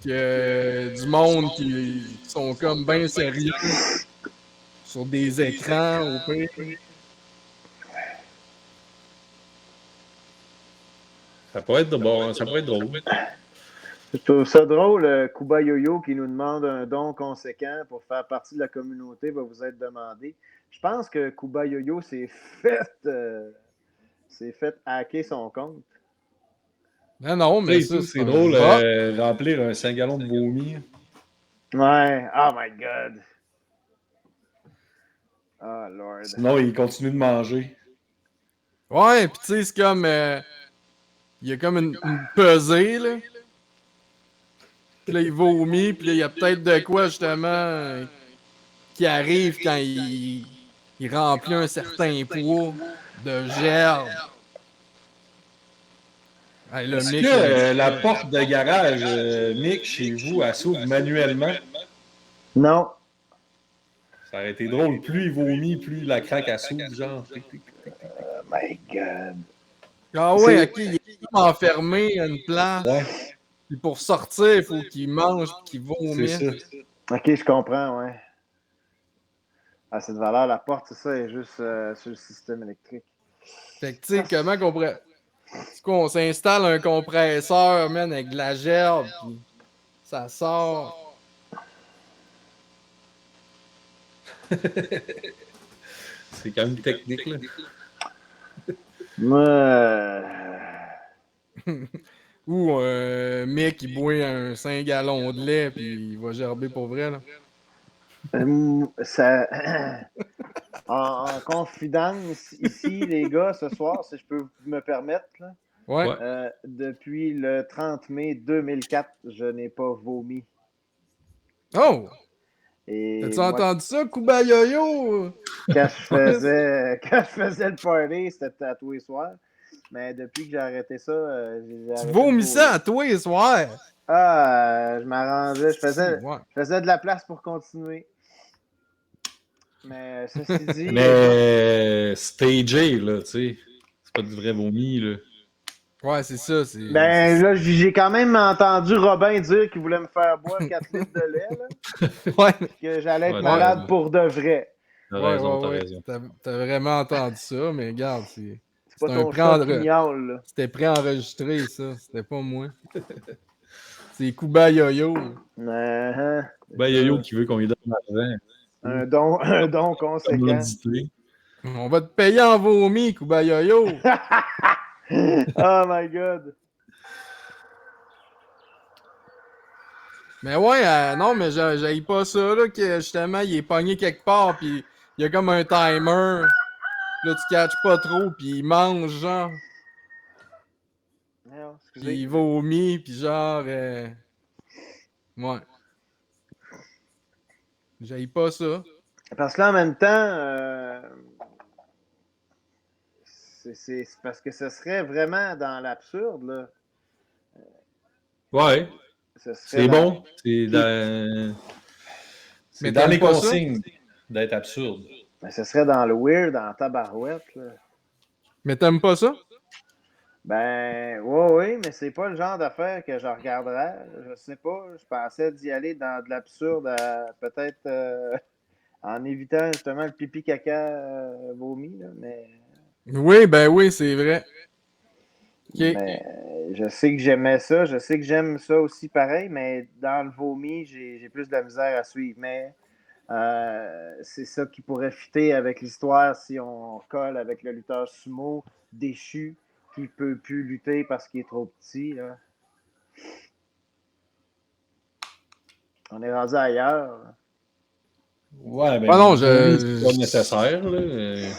que du monde qui sont comme bien sérieux sur des écrans, au pire. Ça pourrait être bon, ça pourrait être drôle. Je trouve ça drôle, Kuba Yoyo qui nous demande un don conséquent pour faire partie de la communauté va vous être demandé. Je pense que Kuba Yoyo s'est fait hacker son compte. Non, mais ça, c'est drôle, remplir un 5 gallons de vomi. Ouais, oh my god. Oh lord. Sinon, il continue de manger. Ouais, pis tu sais, c'est comme... il y a comme une pesée, là. Puis là, il vomit, puis là, il y a peut-être de quoi, justement, qui arrive quand il remplit un certain poids de gerbe. Hey, là, Est-ce Mick, que la porte de garage, Mick, chez vous, elle s'ouvre manuellement? Non. Ça aurait été drôle. Plus il vomit, plus la craque elle s'ouvre, genre. Oh my god. Ah ouais, ok, il est enfermé à une place. Ouais, Puis pour sortir, il faut qu'il mange et qu'il c'est vomisse. ça. Ok, je comprends, ouais. À cette valeur, la porte, c'est ça, elle est juste sur le système électrique. Fait que, tu sais, comment qu'on pourrait... C'est quoi, on s'installe un compresseur, man, avec de la gerbe, puis ça sort. C'est quand même technique, là. Ou un mec qui boit un 5 gallons de lait, puis il va gerber pour vrai, là. Ça... en confidence, ici, les gars, ce soir, si je peux me permettre, là, Ouais. depuis le 30 mai 2004, je n'ai pas vomi. Oh! Et T'as-tu moi, entendu ça, Kuba Yo-Yo? quand je faisais le party, c'était à tous les soirs. Mais depuis que j'ai arrêté ça, j'ai Tu arrêté de vomissais vomir. à toi les soirs! Ah, je m'arrangeais, Ouais. je faisais de la place pour continuer. Mais ceci dit... Mais stagé, là, tu sais. C'est pas du vrai vomi, là. Ouais, c'est ça. Ben là, j'ai quand même entendu Robin dire qu'il voulait me faire boire 4 litres de lait, là. Ouais. Que j'allais être Ouais, malade ouais. pour de vrai. T'as raison, t'as Ouais. raison. T'as vraiment entendu ça, mais regarde, C'est c'est pas un ton chat qui pré miaule, là. C'était préenregistré, ça. C'était pas moi. C'est Kuba Yo-Yo. Ben, Yo-Yo qui veut qu'on lui donne l'argent. Un don conséquent. Commodité. On va te payer en vomi, Kuba Yo-Yo. Oh my god. Mais ouais, non, mais j'haïs pas ça, là, que justement, il est pogné quelque part, pis il y a comme un timer. Là, tu catches pas trop, pis il mange, genre. Non, Pis excusez. il vomit, pis genre... Ouais. J'haïs pas ça. Parce que là, en même temps, c'est parce que ce serait vraiment dans l'absurde, là. Ouais. Ce serait C'est dans- bon. C'est dans... C'est dans les consignes d'être absurde. Mais ce serait dans le weird, dans la tabarouette. Là. Mais t'aimes pas ça? Ben, oui, mais c'est pas le genre d'affaire que je regarderais. Je sais pas. Je pensais d'y aller dans de l'absurde, peut-être en évitant justement le pipi caca vomi, là, mais. Oui, c'est vrai. Okay. Mais je sais que j'aimais ça. Je sais que j'aime ça aussi pareil, mais dans le vomi, j'ai plus de la misère à suivre. Mais c'est ça qui pourrait fitter avec l'histoire si on colle avec le lutteur sumo déchu qui ne peut plus lutter parce qu'il est trop petit. Là. On est rendu ailleurs. Ouais, ben non, c'est pas nécessaire. Là.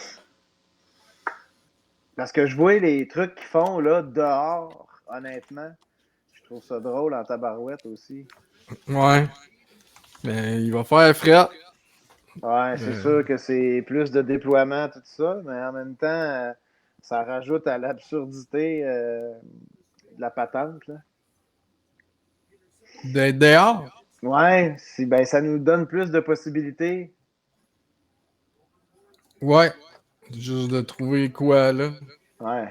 Parce que je vois les trucs qu'ils font là dehors, honnêtement. Je trouve ça drôle en tabarouette aussi. Ouais. Mais il va faire fret. Ouais, c'est sûr que c'est plus de déploiement, tout ça, mais en même temps, ça rajoute à l'absurdité de la patente. Là. D'être dehors? Ouais, ben, ça nous donne plus de possibilités. Ouais. Juste de trouver quoi, là. Ouais.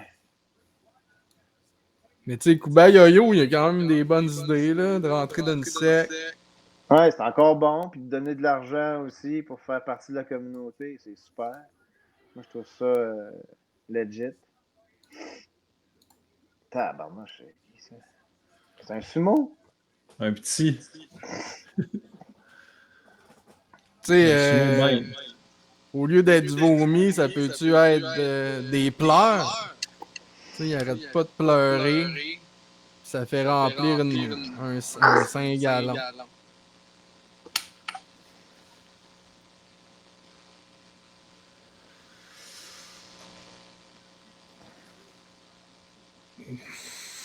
Mais tu sais, Kuba Yo-Yo, il y a quand même des bonnes idées, là, de rentrer dans une sec. Ouais, c'est encore bon, puis de donner de l'argent aussi pour faire partie de la communauté, c'est super. Moi, je trouve ça legit. Tabarnouche, c'est un sumo? Un petit. Tu sais, au lieu d'être du vomi, ça peut-tu être des pleurs? Tu sais, il arrête pas de pleurer. Ça fait remplir un 5 gallons.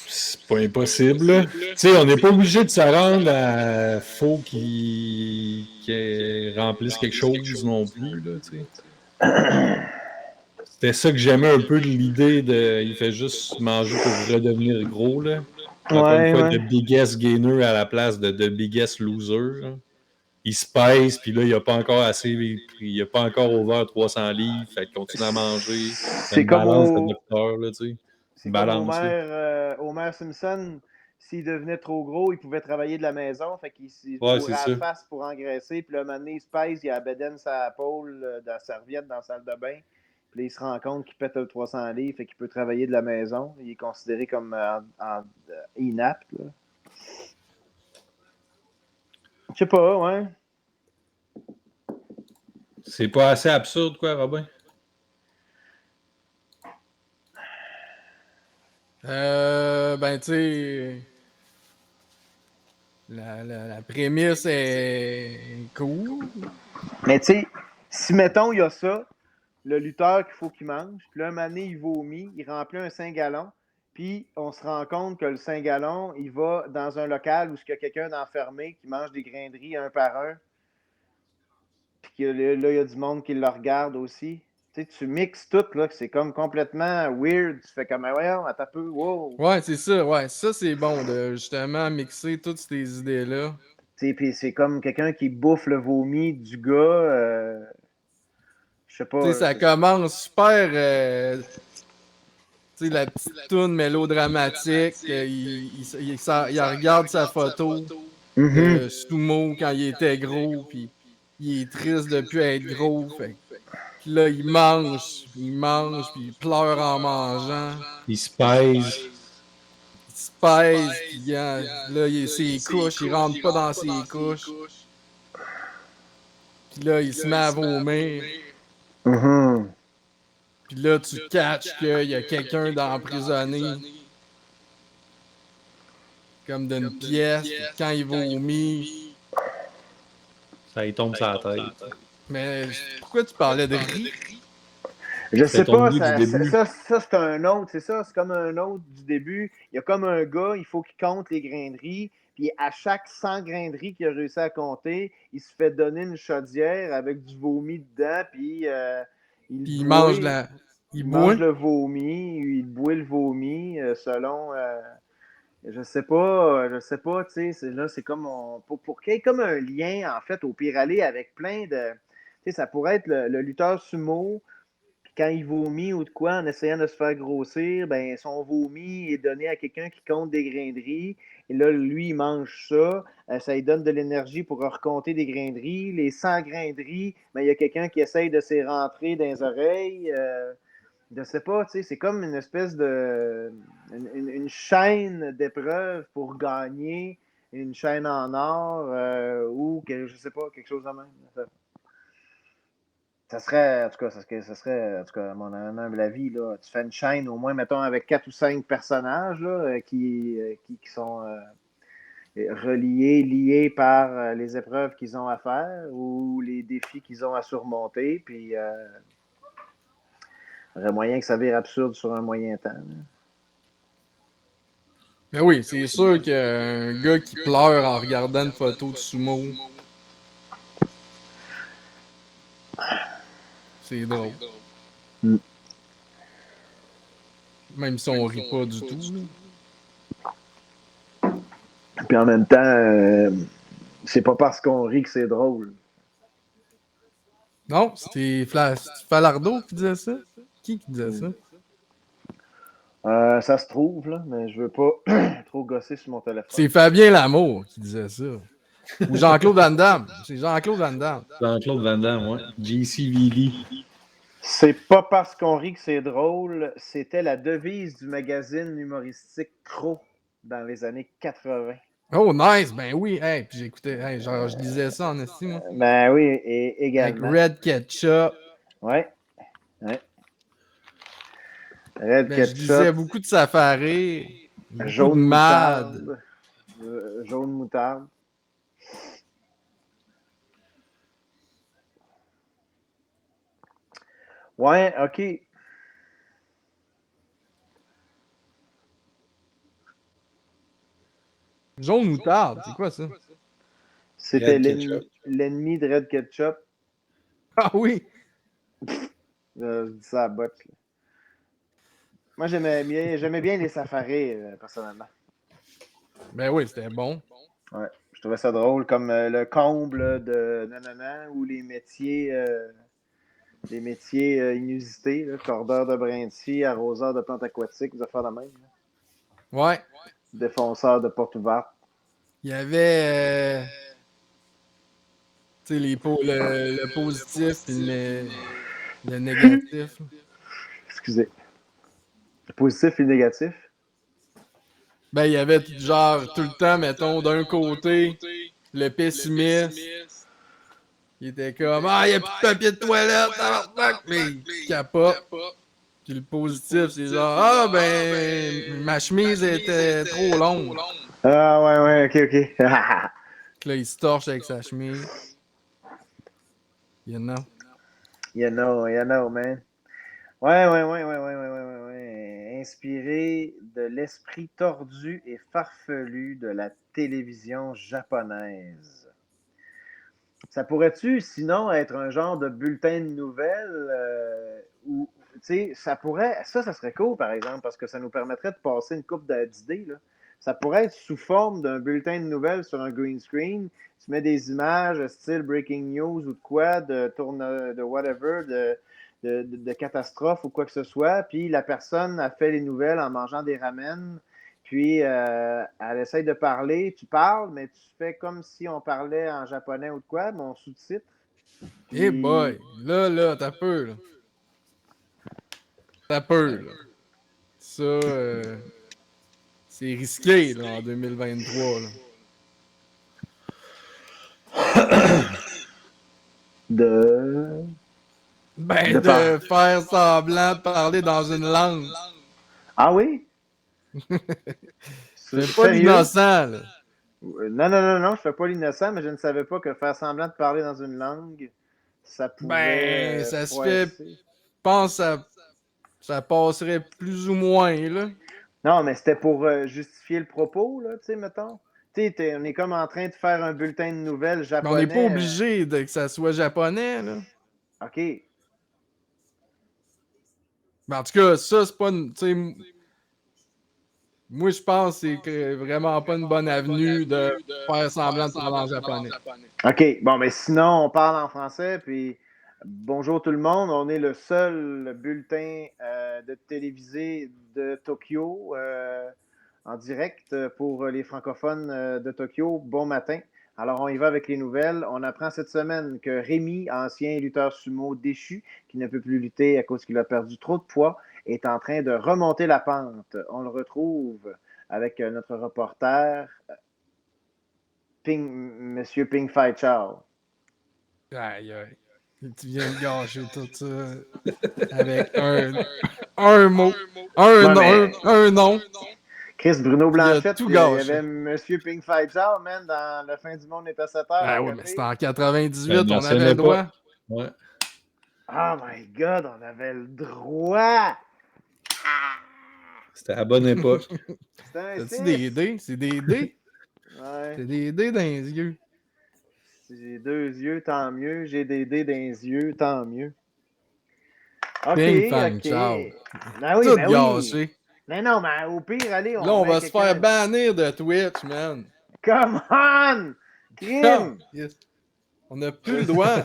C'est pas impossible. Tu sais, on n'est pas obligé de se rendre à faut qu'il remplisse quelque chose non plus. Là, tu sais. C'était ça que j'aimais un peu de l'idée de il fait juste manger pour redevenir gros. Là. Encore une fois, The Biggest Gainer à la place de The Biggest Loser. Là. Il se pèse, puis là, il n'a pas encore assez, il n'a pas encore ouvert 300 livres, fait qu'il continue à manger. C'est une balance de docteur, là, tu sais. C'est comme Homer Simpson, s'il devenait trop gros, il pouvait travailler de la maison, fait qu'il bourrait à la face pour engraisser, puis là, un moment donné, il se pèse, il a la bedaine sa pôle, dans la serviette, dans la salle de bain, puis là, il se rend compte qu'il pète le 300 livres, fait qu'il peut travailler de la maison. Il est considéré comme inapte, là. Je sais pas, ouais. C'est pas assez absurde, quoi, Robin? Ben, tu sais, la prémisse est cool. Mais tu sais, si mettons, il y a ça, le lutteur qu'il faut qu'il mange, puis là, un moment donné, il vomit, il remplit un 5 gallons, puis on se rend compte que le 5 gallons, il va dans un local où il y a quelqu'un d'enfermé qui mange des grains de riz un par un, puis que là, il y a du monde qui le regarde aussi. Tu sais, tu mixes tout, là, c'est comme complètement weird. Tu fais comme, voyons, attends un peu, wow. Ouais, c'est ça, ouais. Ça, c'est bon de justement mixer toutes ces idées-là. Tu sais, puis c'est comme quelqu'un qui bouffe le vomi du gars. Je sais pas. Tu sais, ça commence super. Tu sais, la petite toune mélodramatique. Il regarde sa photo de Sumo quand il était gros, puis il est triste de plus être gros. Fait. Puis là, il mange, puis il pleure en mangeant. Il se pèse. Il se pèse, puis là, il a ses couches, il rentre pas dans ses couches. Puis là, il se met à vomir. Puis là, tu catches qu'il y a quelqu'un d'emprisonné. Comme d'une pièce. Puis quand il vomit. Ça y tombe sur la tête. Mais pourquoi tu parlais de riz? Je sais pas, ça c'est un autre, c'est ça, c'est comme un autre du début. Il y a comme un gars, il faut qu'il compte les grains de riz, puis à chaque 100 grains de riz qu'il a réussi à compter, il se fait donner une chaudière avec du vomi dedans, puis il mange mange le vomi, il boit le vomi selon Je sais pas, tu sais, là, c'est comme pour qu'il y ait comme un lien, en fait, au pire aller avec plein de. Tu sais, ça pourrait être le lutteur sumo, puis quand il vomit ou de quoi, en essayant de se faire grossir, ben son vomi est donné à quelqu'un qui compte des grains de riz. Et là, lui, il mange ça. Ça lui donne de l'énergie pour recompter des grains de riz. Les 100 grains de riz, ben, il y a quelqu'un qui essaye de s'y rentrer dans les oreilles. Je sais pas, tu sais, c'est comme une espèce de. Une chaîne d'épreuves pour gagner une chaîne en or ou, je sais pas, quelque chose de même. Ça serait, en tout cas, en tout cas, à mon humble avis, là, tu fais une chaîne au moins, mettons, avec 4 ou 5 personnages là, qui sont reliés, liés par les épreuves qu'ils ont à faire ou les défis qu'ils ont à surmonter. Puis, il y aurait moyen que ça vire absurde sur un moyen temps. Là. Mais oui, c'est sûr qu'un gars qui pleure en regardant une photo de sumo, c'est drôle. Mm. Même si on rit pas du tout. Là. Puis en même temps, c'est pas parce qu'on rit que c'est drôle. Non, c'était Falardeau qui disait ça? Qui disait ça? Ça se trouve, là, mais je veux pas trop gosser sur mon téléphone. C'est Fabien Lamour qui disait ça. Ou Jean-Claude Van Damme. C'est Jean-Claude Van Damme. Jean-Claude Van Damme, ouais. JCVD. C'est pas parce qu'on rit que c'est drôle, c'était la devise du magazine humoristique Croc dans les années 80. Oh, nice! Ben oui, hey, puis j'écoutais, hey, genre, je lisais ça en estime, moi. Ben oui, et également. Avec Red Ketchup. Ouais. Red Ben, je Ketchup. lisais beaucoup de Safari. Jaune de Mad. moutarde. Jaune moutarde. Ouais, ok. Jaune moutarde, c'est quoi ça? C'était Red Ketchup. l'ennemi de Red Ketchup. Ah oui! Je dis ça à botte. Là. Moi, j'aimais bien les safaris, personnellement. Ben oui, c'était bon. Ouais, je trouvais ça drôle, comme le comble de Nanana ou les métiers inusités, là, cordeur de brindilles, arroseur de plantes aquatiques, des affaires de même. Là. Ouais. Défonceur de porte ouverte. Il y avait tu sais, le positif et le négatif. Excusez. Positif et négatif. Ben, il y avait genre tout le temps, mettons, d'un côté, le pessimiste. Il était comme ah, il n'y a plus de papier de toilette, tabarnak! Mais il capote. Puis le positif, c'est genre ah, ben, ma chemise était trop longue. Ah, ouais, ok. Puis là, il se torche avec sa chemise. You know. You know, man. Ouais. Inspiré de l'esprit tordu et farfelu de la télévision japonaise. Ça pourrait-tu, sinon, être un genre de bulletin de nouvelles où, tu sais, ça serait cool, par exemple, parce que ça nous permettrait de passer une coupe d'idées, là. Ça pourrait être sous forme d'un bulletin de nouvelles sur un green screen. Tu mets des images style breaking news ou de quoi, de whatever, de catastrophe ou quoi que ce soit. Puis la personne a fait les nouvelles en mangeant des ramen. Puis elle essaye de parler. Tu parles, mais tu fais comme si on parlait en japonais ou de quoi, mais on sous-titre. Puis... Hey boy, là, t'as peur, là. T'as peur, là. Ça, c'est risqué, là, en 2023, là. Ben, de faire semblant de parler dans une langue. Ah oui? C'est pas l'innocent, là. Non, je fais pas l'innocent, mais je ne savais pas que faire semblant de parler dans une langue, ça pouvait Ben, ça se froisser. fait. Je pense que ça passerait plus ou moins, là. Non, mais c'était pour justifier le propos, là, tu sais, mettons. Tu sais, on est comme en train de faire un bulletin de nouvelles japonais. Mais on n'est pas obligé que ça soit japonais, là. OK. Ben, en tout cas, ça, c'est pas... Tu sais, Moi, je pense que c'est vraiment pas une bonne avenue de faire semblant de parler en japonais. OK. Bon, mais sinon, on parle en français. Puis, bonjour tout le monde. On est le seul bulletin de télévisé de Tokyo en direct pour les francophones de Tokyo. Bon matin. Alors, on y va avec les nouvelles. On apprend cette semaine que Rémi, ancien lutteur sumo déchu, qui ne peut plus lutter à cause qu'il a perdu trop de poids, est en train de remonter la pente. On le retrouve avec notre reporter, Monsieur Ping Fai Chao. Aïe, aïe. Tu viens de gâcher tout ça avec un mot, un nom. Chris Bruno Blanchette, tout il y gâché. avait Monsieur Ping Fai Chao, man, dans Le fin du monde est à 7 heures. Ah ouais, mais c'était en 98, Ben, on avait le droit. Ouais. Oh my God, on avait le droit! C'était à la bonne époque. C'était un T'as-tu 6. des dés? C'est des dés? Ouais. C'est des dés dans les yeux. Si j'ai 2 yeux, tant mieux. J'ai des dés dans les yeux, tant mieux. OK, Ping, fang, OK. ciao. Ben oui, Tout ben oui. gâché. Mais non, mais au pire, allez, Là, on met va se faire bannir de Twitch, man. Come on! Crime! Yes. On n'a plus le droit.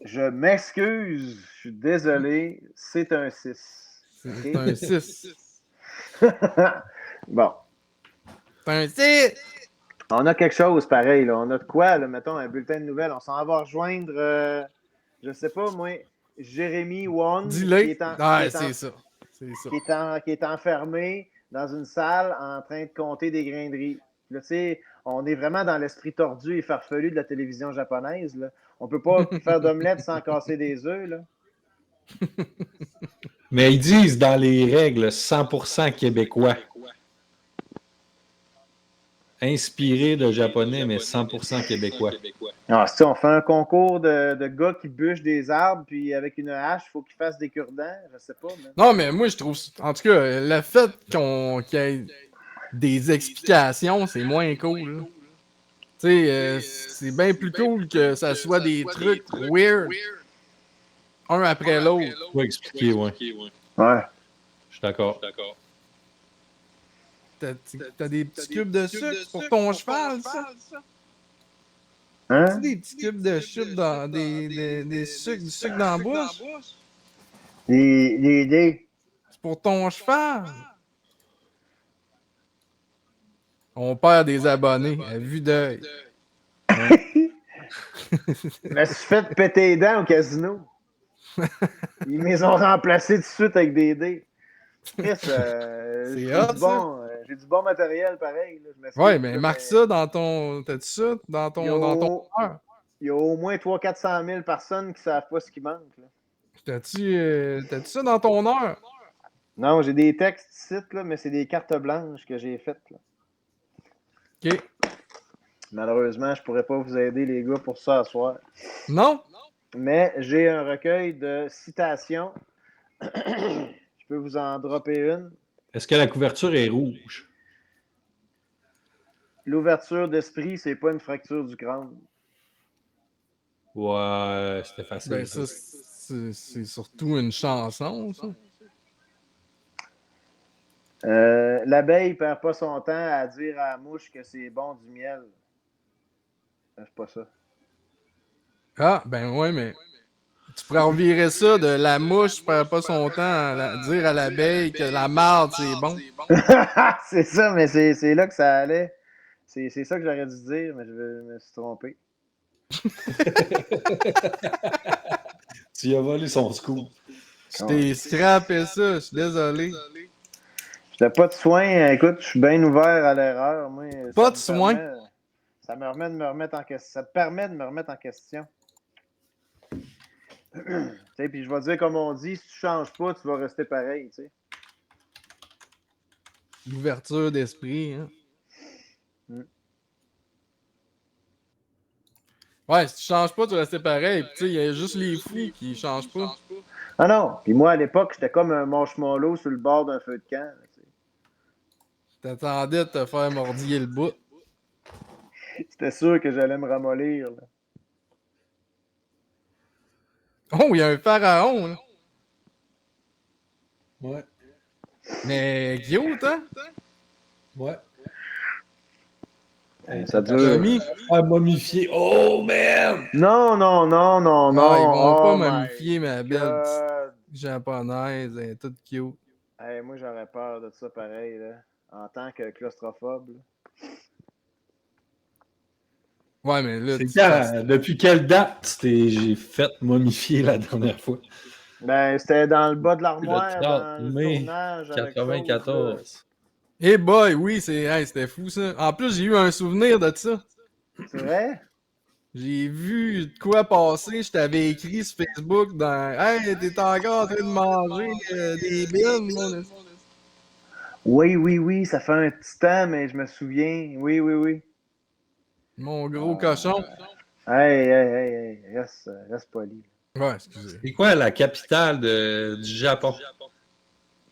Je m'excuse, je suis désolé, c'est un 6. C'est un 6. Bon. C'est un 6! On a quelque chose pareil, là. On a de quoi, là, mettons, un bulletin de nouvelles. On s'en va rejoindre, je sais pas, moi, Jérémy Wong, Dis-le. Ah, c'est ça. C'est ça. qui est enfermé dans une salle en train de compter des grains de riz. Là, tu sais, on est vraiment dans l'esprit tordu et farfelu de la télévision japonaise, là. On peut pas faire d'omelette sans casser des œufs, là. Mais ils disent dans les règles 100% québécois. Inspiré de japonais, mais 100% québécois. Ah, si on fait un concours de gars qui bûchent des arbres, puis avec une hache, il faut qu'ils fassent des cure-dents, je sais pas. Mais... Non, mais moi, je trouve... En tout cas, le fait qu'il y ait des explications, c'est moins cool. Là. Tu sais, c'est bien plus cool que ça soit des trucs weird, un après l'autre. Faut expliquer, ouais. Ouais. Je suis d'accord. T'as des petits cubes de sucre pour ton cheval, ça? Hein? Tu des petits cubes de sucre dans du sucre dans la bouche? Des... C'est pour ton cheval. On perd des abonnés à vue d'œil. Je me suis fait péter les dents au casino. Ils me les ont remplacés tout de suite avec des dés. Chris, j'ai du bon matériel pareil. Là. Ouais, mais marque ça dans ton. T'as-tu ça dans ton heure? Il y a au moins 300-400 000 personnes qui ne savent pas ce qui manque. Là. T'as-tu ça dans ton heure? Non, j'ai des textes ici, là, mais c'est des cartes blanches que j'ai faites. Là. OK. Malheureusement, je ne pourrais pas vous aider, les gars, pour ça à soir. Non? Mais j'ai un recueil de citations. Je peux vous en dropper une. Est-ce que la couverture est rouge? L'ouverture d'esprit, c'est pas une fracture du crâne. Ouais, c'était facile. Ben, ça, c'est surtout une chanson, ça. L'abeille perd pas son temps à dire à la mouche que c'est bon du miel. C'est pas ça. Ah, ben ouais, mais tu pourrais revirer ça de la mouche perd pas son temps à dire à l'abeille que la marde, c'est bon. C'est ça, mais c'est là que ça allait. C'est ça que j'aurais dû dire, mais je me suis trompé. Tu as volé son scoop. Je t'ai scrappé ça, je suis désolé. J'étais pas de soin. Écoute, je suis bien ouvert à l'erreur. Moi, pas de soin? Ça me permet de me remettre en question. Ça te permet de me remettre en question. Puis je vais dire comme on dit, si tu changes pas, tu vas rester pareil. T'sais. L'ouverture d'esprit, hein. Ouais, si tu changes pas, tu vas rester pareil. Puis, il y a juste les fous qui changent pas. Ah non. Puis moi, à l'époque, j'étais comme un marshmallow sur le bord d'un feu de camp. T'attendais de te faire mordiller le bout. C'était sûr que j'allais me ramollir. Là. Oh, il y a un pharaon, là. Ouais. Mais cute, hein? Ouais. Ça dure. Tommy? Ah, momifié. Oh, man! Non, non, non, non, non. Ah, ils vont pas Oh momifier my ma belle God. japonaise. Elle est toute cute. Hey, moi, j'aurais peur de ça pareil, là. En tant que claustrophobe. Là. Ouais, mais là, Depuis quelle date j'ai fait momifier la dernière fois? Ben, c'était dans le bas de Le l'armoire, 30 dans le mai tournage avec chose, là. 94. Eh boy, oui, c'était fou ça. En plus, j'ai eu un souvenir de ça. C'est vrai? J'ai vu de quoi passer, je t'avais écrit sur Facebook dans Hey, t'es encore en train de manger des bines, mon Oui, oui, oui, ça fait un petit temps, mais je me souviens. Oui, oui, oui. mon gros cochon. Hey, hey, hey, hey, reste poli. Ouais, excusez. C'est quoi la capitale du Japon?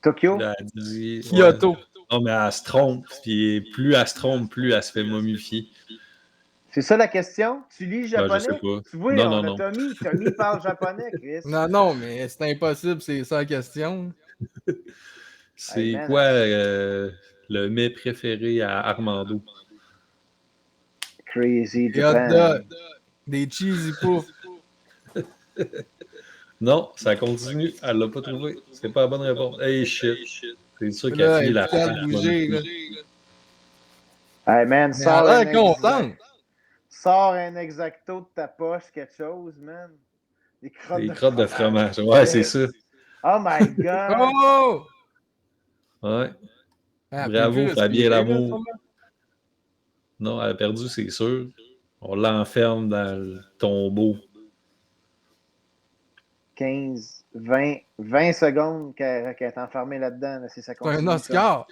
Tokyo? Là, elle dit, Kyoto. ouais. Non, mais elle se trompe. Puis plus elle se trompe, plus elle se fait momifier. C'est ça la question? Tu lis Ben, je sais japonais? pas. Tu vois, Non, on non, a non. Tommy. Tommy parle japonais, Chris. Non, non, mais c'est impossible, c'est ça la question. Hey, C'est man, quoi le mets préféré à Armando? Crazy Des hot Japan. dogs, des cheesy puffs. Non, ça continue. Elle l'a pas trouvé. C'est pas la bonne réponse. Hey, shit. C'est sûr qu'elle a Là, fini elle la est prête à France. bouger, là. Hey, man, Mais elle a l'air contente. sors un exacto de ta poche, quelque chose, man. Des crottes Des de crottes de fromage. fromage. Ouais, c'est ça. Oh my God. Oh! Ouais. Elle peut plus Bravo, Fabien respirer, là, Lamour. sûrement. Non, elle a perdu, c'est sûr. On l'enferme dans le tombeau. 15, 20 secondes qu'elle est enfermée là-dedans, là, si ça C'est un continue. Oscar.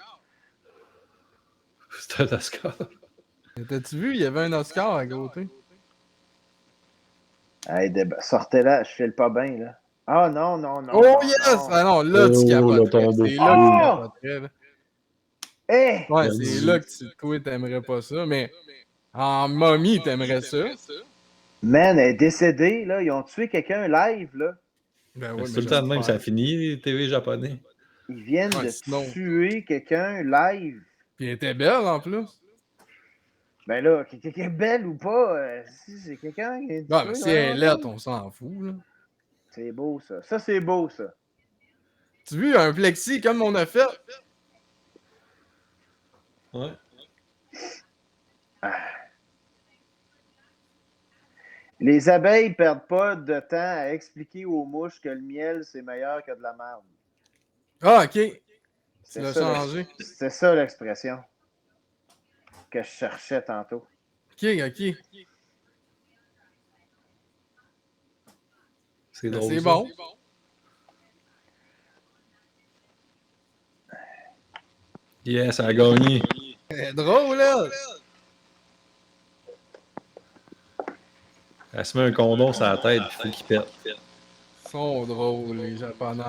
C'est un Oscar. T'as-tu vu, il y avait un Oscar à côté. Hey, sortez-là, je file pas bien, là. Ah non, non, non, Oh non, yes! non. Ah non, là, tu Oh, le capoterais. tombeau. C'est là que tu Oh! capoterais, là. Hé! Ouais, Perdu. c'est là que toi, t'aimerais pas ça, mais en momie, t'aimerais ça. Man, elle est décédée, là. Ils ont tué quelqu'un live, là. Ben C'est oui, tout mais le temps de même, ça j'espère. finit, les TV japonais. Ils viennent Ouais, de sinon. tuer quelqu'un live. Puis elle était belle en plus. Ben là, quelqu'un est belle ou pas, si c'est quelqu'un qui est Ouais, mais tué, si elle est là. laide, on s'en fout, là. C'est beau, ça. Ça, c'est beau, ça. Tu as vu un plexi comme on a fait? Ouais. Les abeilles perdent pas de temps à expliquer aux mouches que le miel, c'est meilleur que de la merde. Ah, ok. Tu l'as changé. C'était ça l'expression que je cherchais tantôt. Ok, ok. C'est Ben, drôle. c'est ça. bon. Yes, elle a gagné. C'est drôle, là. Elle se met un condom sur la tête, il faut qu'il pète. Ils sont drôles, les Japonais.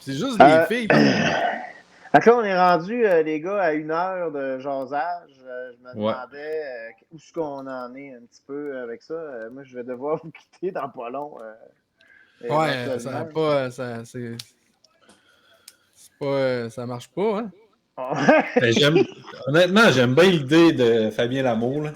C'est juste des filles. Donc là, on est rendu, les gars, à 1 heure de jasage. Je me Ouais. demandais où est-ce qu'on en est un petit peu avec ça. Moi, je vais devoir vous quitter dans pas long. Ouais, ça a éventuellement. pas. C'est pas. Ça marche pas, hein? Ben, honnêtement, j'aime bien l'idée de Fabien Lamour. Là.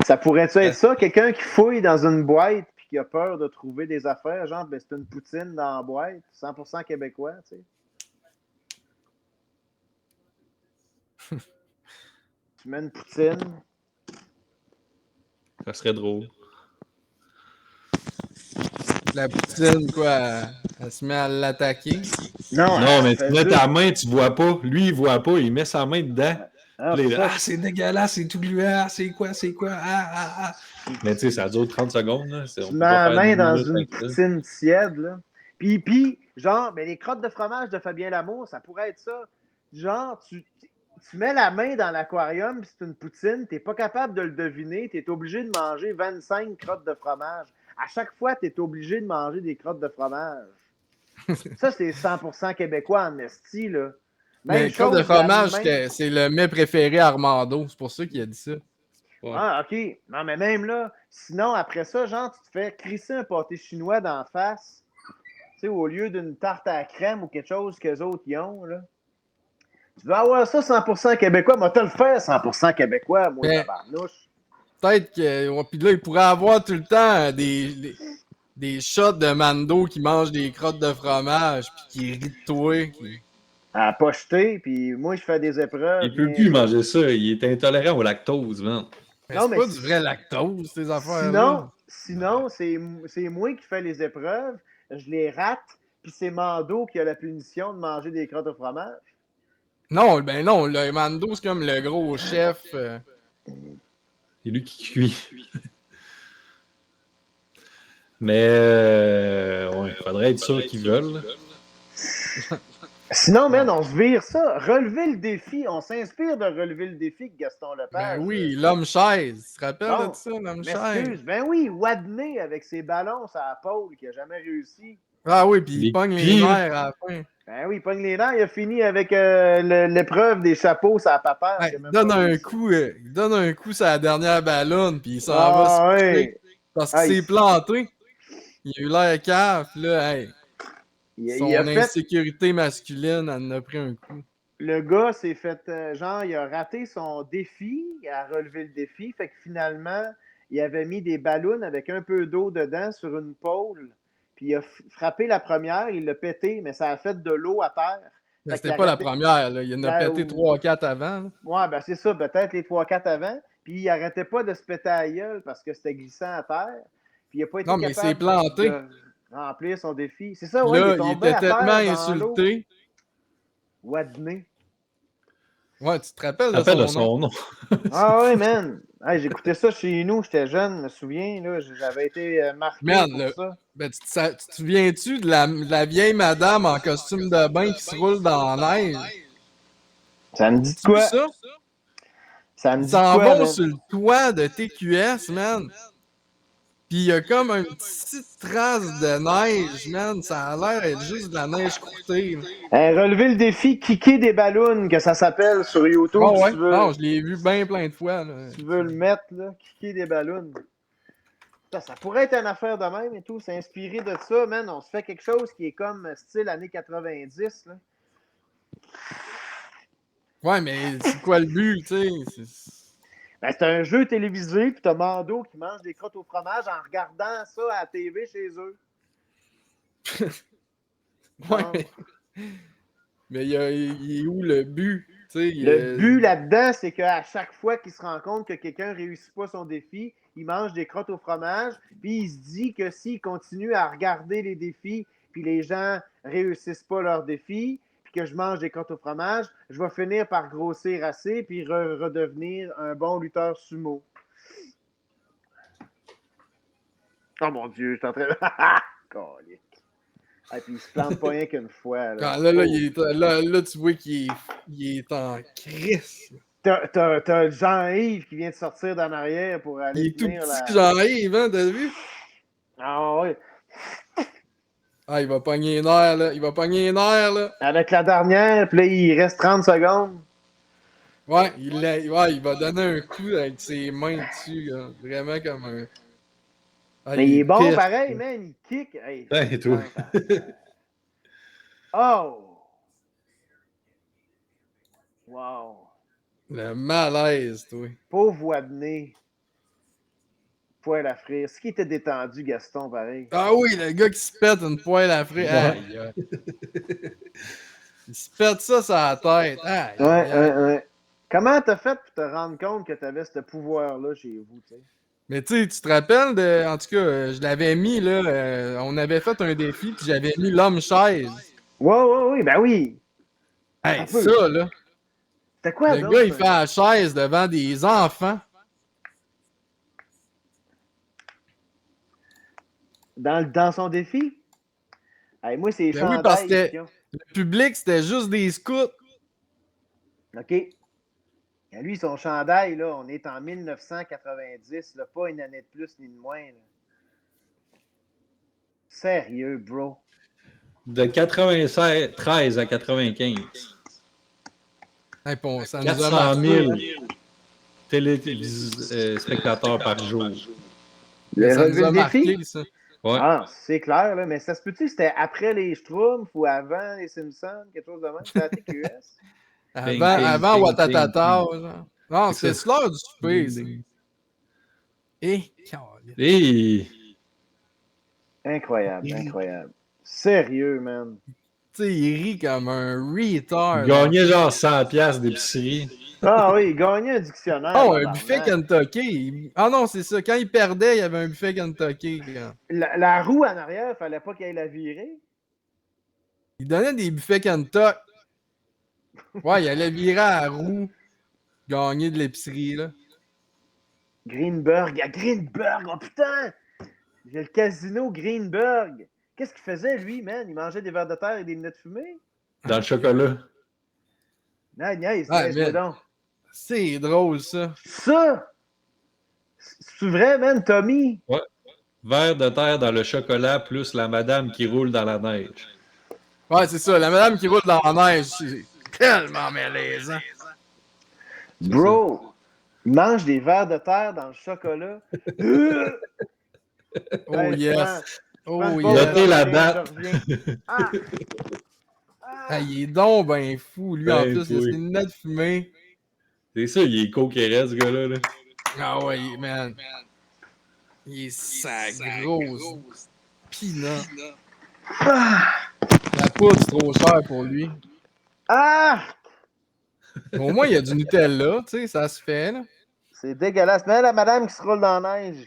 Ça pourrait-tu être ça? Quelqu'un qui fouille dans une boîte puis qui a peur de trouver des affaires, genre, ben, c'est une poutine dans la boîte, 100% québécois, tu sais. Tu mets une poutine. Ça serait drôle. La poutine, quoi, elle se met à l'attaquer. Non, mais tu mets ta main, tu vois pas. Lui, il voit pas, il met sa main dedans. C'est dégueulasse, c'est tout gluant, c'est quoi? Mais tu sais, ça dure 30 secondes. Là. Tu mets la main dans une poutine tiède, là. Puis, genre, ben, les crottes de fromage de Fabien Lamour, ça pourrait être ça. Genre, tu mets la main dans l'aquarium, puis c'est une poutine, t'es pas capable de le deviner, t'es obligé de manger 25 crottes de fromage. À chaque fois, t'es obligé de manger des crottes de fromage. Ça, c'est 100% québécois en esti, là. Mais crotte de fromage, c'est le mets préféré à Armando. C'est pour ça qu'il a dit ça. Ouais. Ah, OK. Non, mais même là, sinon, après ça, genre, tu te fais crisser un pâté chinois d'en face, tu sais, au lieu d'une tarte à la crème ou quelque chose qu'eux autres y ont, là. Tu veux avoir ça 100% québécois? Moi, te le faire 100% québécois, moi, Ben, tabarnouche. Peut-être que. Ouais, puis là, il pourrait avoir tout le temps des shots de Mando qui mangent des crottes de fromage puis qui rit de toi. À pocheter, puis moi, je fais des épreuves. Il peut plus manger ça. Il est intolérant au lactose, man. Mais Non, c'est mais pas du vrai lactose, ces sinon, affaires-là. sinon c'est moi qui fais les épreuves, je les rate, puis c'est Mando qui a la punition de manger des crottes au fromage. Non, ben non, le Mando, c'est comme le gros chef. C'est lui qui cuit. Mais, ouais, faudrait être sûr qu'ils veulent. Sinon, man, on se vire ça. Relever le défi. On s'inspire de relever le défi que Gaston Lepage. Ben oui, l'homme chaise. Tu te rappelles Bon, de ça, l'homme chaise? m'excuse. Ben oui, Wadney avec ses ballons sur la pôle qui a jamais réussi. Ah oui, puis il Les pogne les pires. nerfs à la fin. Ben oui, il pogne les dents. Il a fini avec l'épreuve des chapeaux sur la papère. Ouais, il donne un coup sur la dernière ballonne, puis il s'en va se coucher ouais. parce qu'il s'est planté. Il a eu l'air cave, là, hey. Son insécurité masculine, elle en a pris un coup. Le gars s'est fait, genre, il a raté son défi, il a relevé le défi, fait que finalement, il avait mis des ballons avec un peu d'eau dedans sur une pôle, puis il a frappé la première, il l'a pété, mais ça a fait de l'eau à terre. Mais c'était pas la première, là. Il en a pété 3-4 avant. Là. Ouais, ben c'est ça, peut-être les 3-4 avant, puis il arrêtait pas de se péter à la gueule parce que c'était glissant à terre, puis il a pas été non, mais il s'est planté. de remplir son défi. C'est ça, ouais, là, il est tombé était tellement insulté. Wadney. Ouais, tu te rappelles de son nom? Ah ouais, man. Hey, j'écoutais ça chez nous, j'étais jeune, je me souviens, là, j'avais été marqué pour ça. Ben, tu te souviens-tu de la vieille madame en costume de bain qui se roule dans la neige? Ça me dit quoi? Ça? Ça me dit quoi, quoi, va sur le toit de TQS, man. Puis il y a comme une petite trace de neige, man. Ça a l'air d'être juste de la neige croûtée. Relever le défi kicker des ballons, que ça s'appelle sur YouTube. Oh, ouais. Non, je l'ai vu bien plein de fois. Là. Tu veux le mettre, là, kicker des ballons. Ça pourrait être une affaire de même et tout. S'inspirer de ça, man. On se fait quelque chose qui est comme style années 90, là. Ouais, mais c'est quoi le but, tu sais? Ben, c'est un jeu télévisé, puis t'as Mando qui mange des crottes au fromage en regardant ça à la TV chez eux. Ouais, mais il est où le but? Le but là-dedans, c'est qu'à chaque fois qu'il se rend compte que quelqu'un ne réussit pas son défi, il mange des crottes au fromage, puis il se dit que s'il continue à regarder les défis, puis les gens ne réussissent pas leurs défis, puis que je mange des crottes au fromage, je vais finir par grossir assez, puis redevenir un bon lutteur sumo. Oh mon Dieu, je suis en train de... Et puis il se plante pas rien qu'une fois. Là, là, tu vois qu'il est en crise. T'as Jean-Yves qui vient de sortir d'en arrière pour aller. Il est tout petit, Jean-Yves, hein, t'as vu? Ah oui. Ah, il va pogner les nerfs, là. Il va pogner les nerfs, là. Avec la dernière, puis là, il reste 30 secondes. Ouais, il va donner un coup avec ses mains dessus, là. Vraiment comme un. Ah, mais il est bon pareil, man. Il kick. Hey, et tout. Oh! Wow! Le malaise, toi. Pauvre Wadney. Poêle à frire. Ce qui était détendu, Gaston, pareil. Ah oui, le gars qui se pète une poêle à frire. Aïe, il se pète ça sur la tête. Aïe, ouais. Comment t'as fait pour te rendre compte que t'avais ce pouvoir-là chez vous, tu sais? Mais tu te rappelles de. En tout cas, je l'avais mis, là. On avait fait un défi, puis j'avais mis l'homme chaise. Oui, ben oui. Hey, ça, là. C'était quoi, le gars, il fait la chaise devant des enfants. Dans son défi? Hey, moi, c'est oui, parce que le public, c'était juste des scouts. OK. Et lui, son chandail, là, on est en 1990, là, pas une année de plus ni de moins. Là. Sérieux, bro. De 93 à 95. Hey, bon, ça 400 000 téléspectateurs par jour. Ça nous a marqué, ça. Ouais. Ah, c'est clair, là, mais ça se peut-tu que c'était après les Schtroumpfs ou avant les Simpsons, quelque chose de même? C'était à TQS? Ping, Avant ping, Watatata, ping. genre. Non, C'est c'est ça. l'heure du souper. Et... Hey! Incroyable, incroyable. Sérieux, man. Tu sais, il rit comme un Il retard. gagnait genre 100$ d'épicerie. Ah oui, il gagnait un dictionnaire. Oh, un tabarnak. buffet Kentucky. Ah non, c'est ça. Quand il perdait, il y avait un buffet Kentucky. La roue en arrière, fallait pas qu'il aille la virer. Il donnait des buffets Kentucky. Ouais, il allait virer à la roue, gagner de l'épicerie, là. Greenberg, à Greenberg, oh putain! Il y a le casino Greenberg. Qu'est-ce qu'il faisait, lui, man? Il mangeait des vers de terre et des lunettes fumées? Dans le chocolat. Niaise, Ouais, niaise-moi man. donc. C'est drôle, ça. Ça! C'est vrai, man, Tommy? Ouais. Verre de terre dans le chocolat plus la madame qui roule dans la neige. Ouais, c'est ça. La madame qui roule dans la neige, c'est tellement malaisant. C'est Bro, il mange des vers de terre dans le chocolat. Oh Hey, yes. prends Oh une yes. pause, Notez la je date. reviens. Ah! Ah, il est donc ben fou, lui, en Ben, plus, il a oui. ses lunettes fumées. C'est ça, il est coquéré, ce gars-là. Là. Ah ouais, man. Il est sa grosse pina. La poudre, c'est trop cher pour lui. Ah! Au moins, il y a du Nutella, tu sais, ça se fait, là. C'est dégueulasse. Mais la madame qui se roule dans la neige.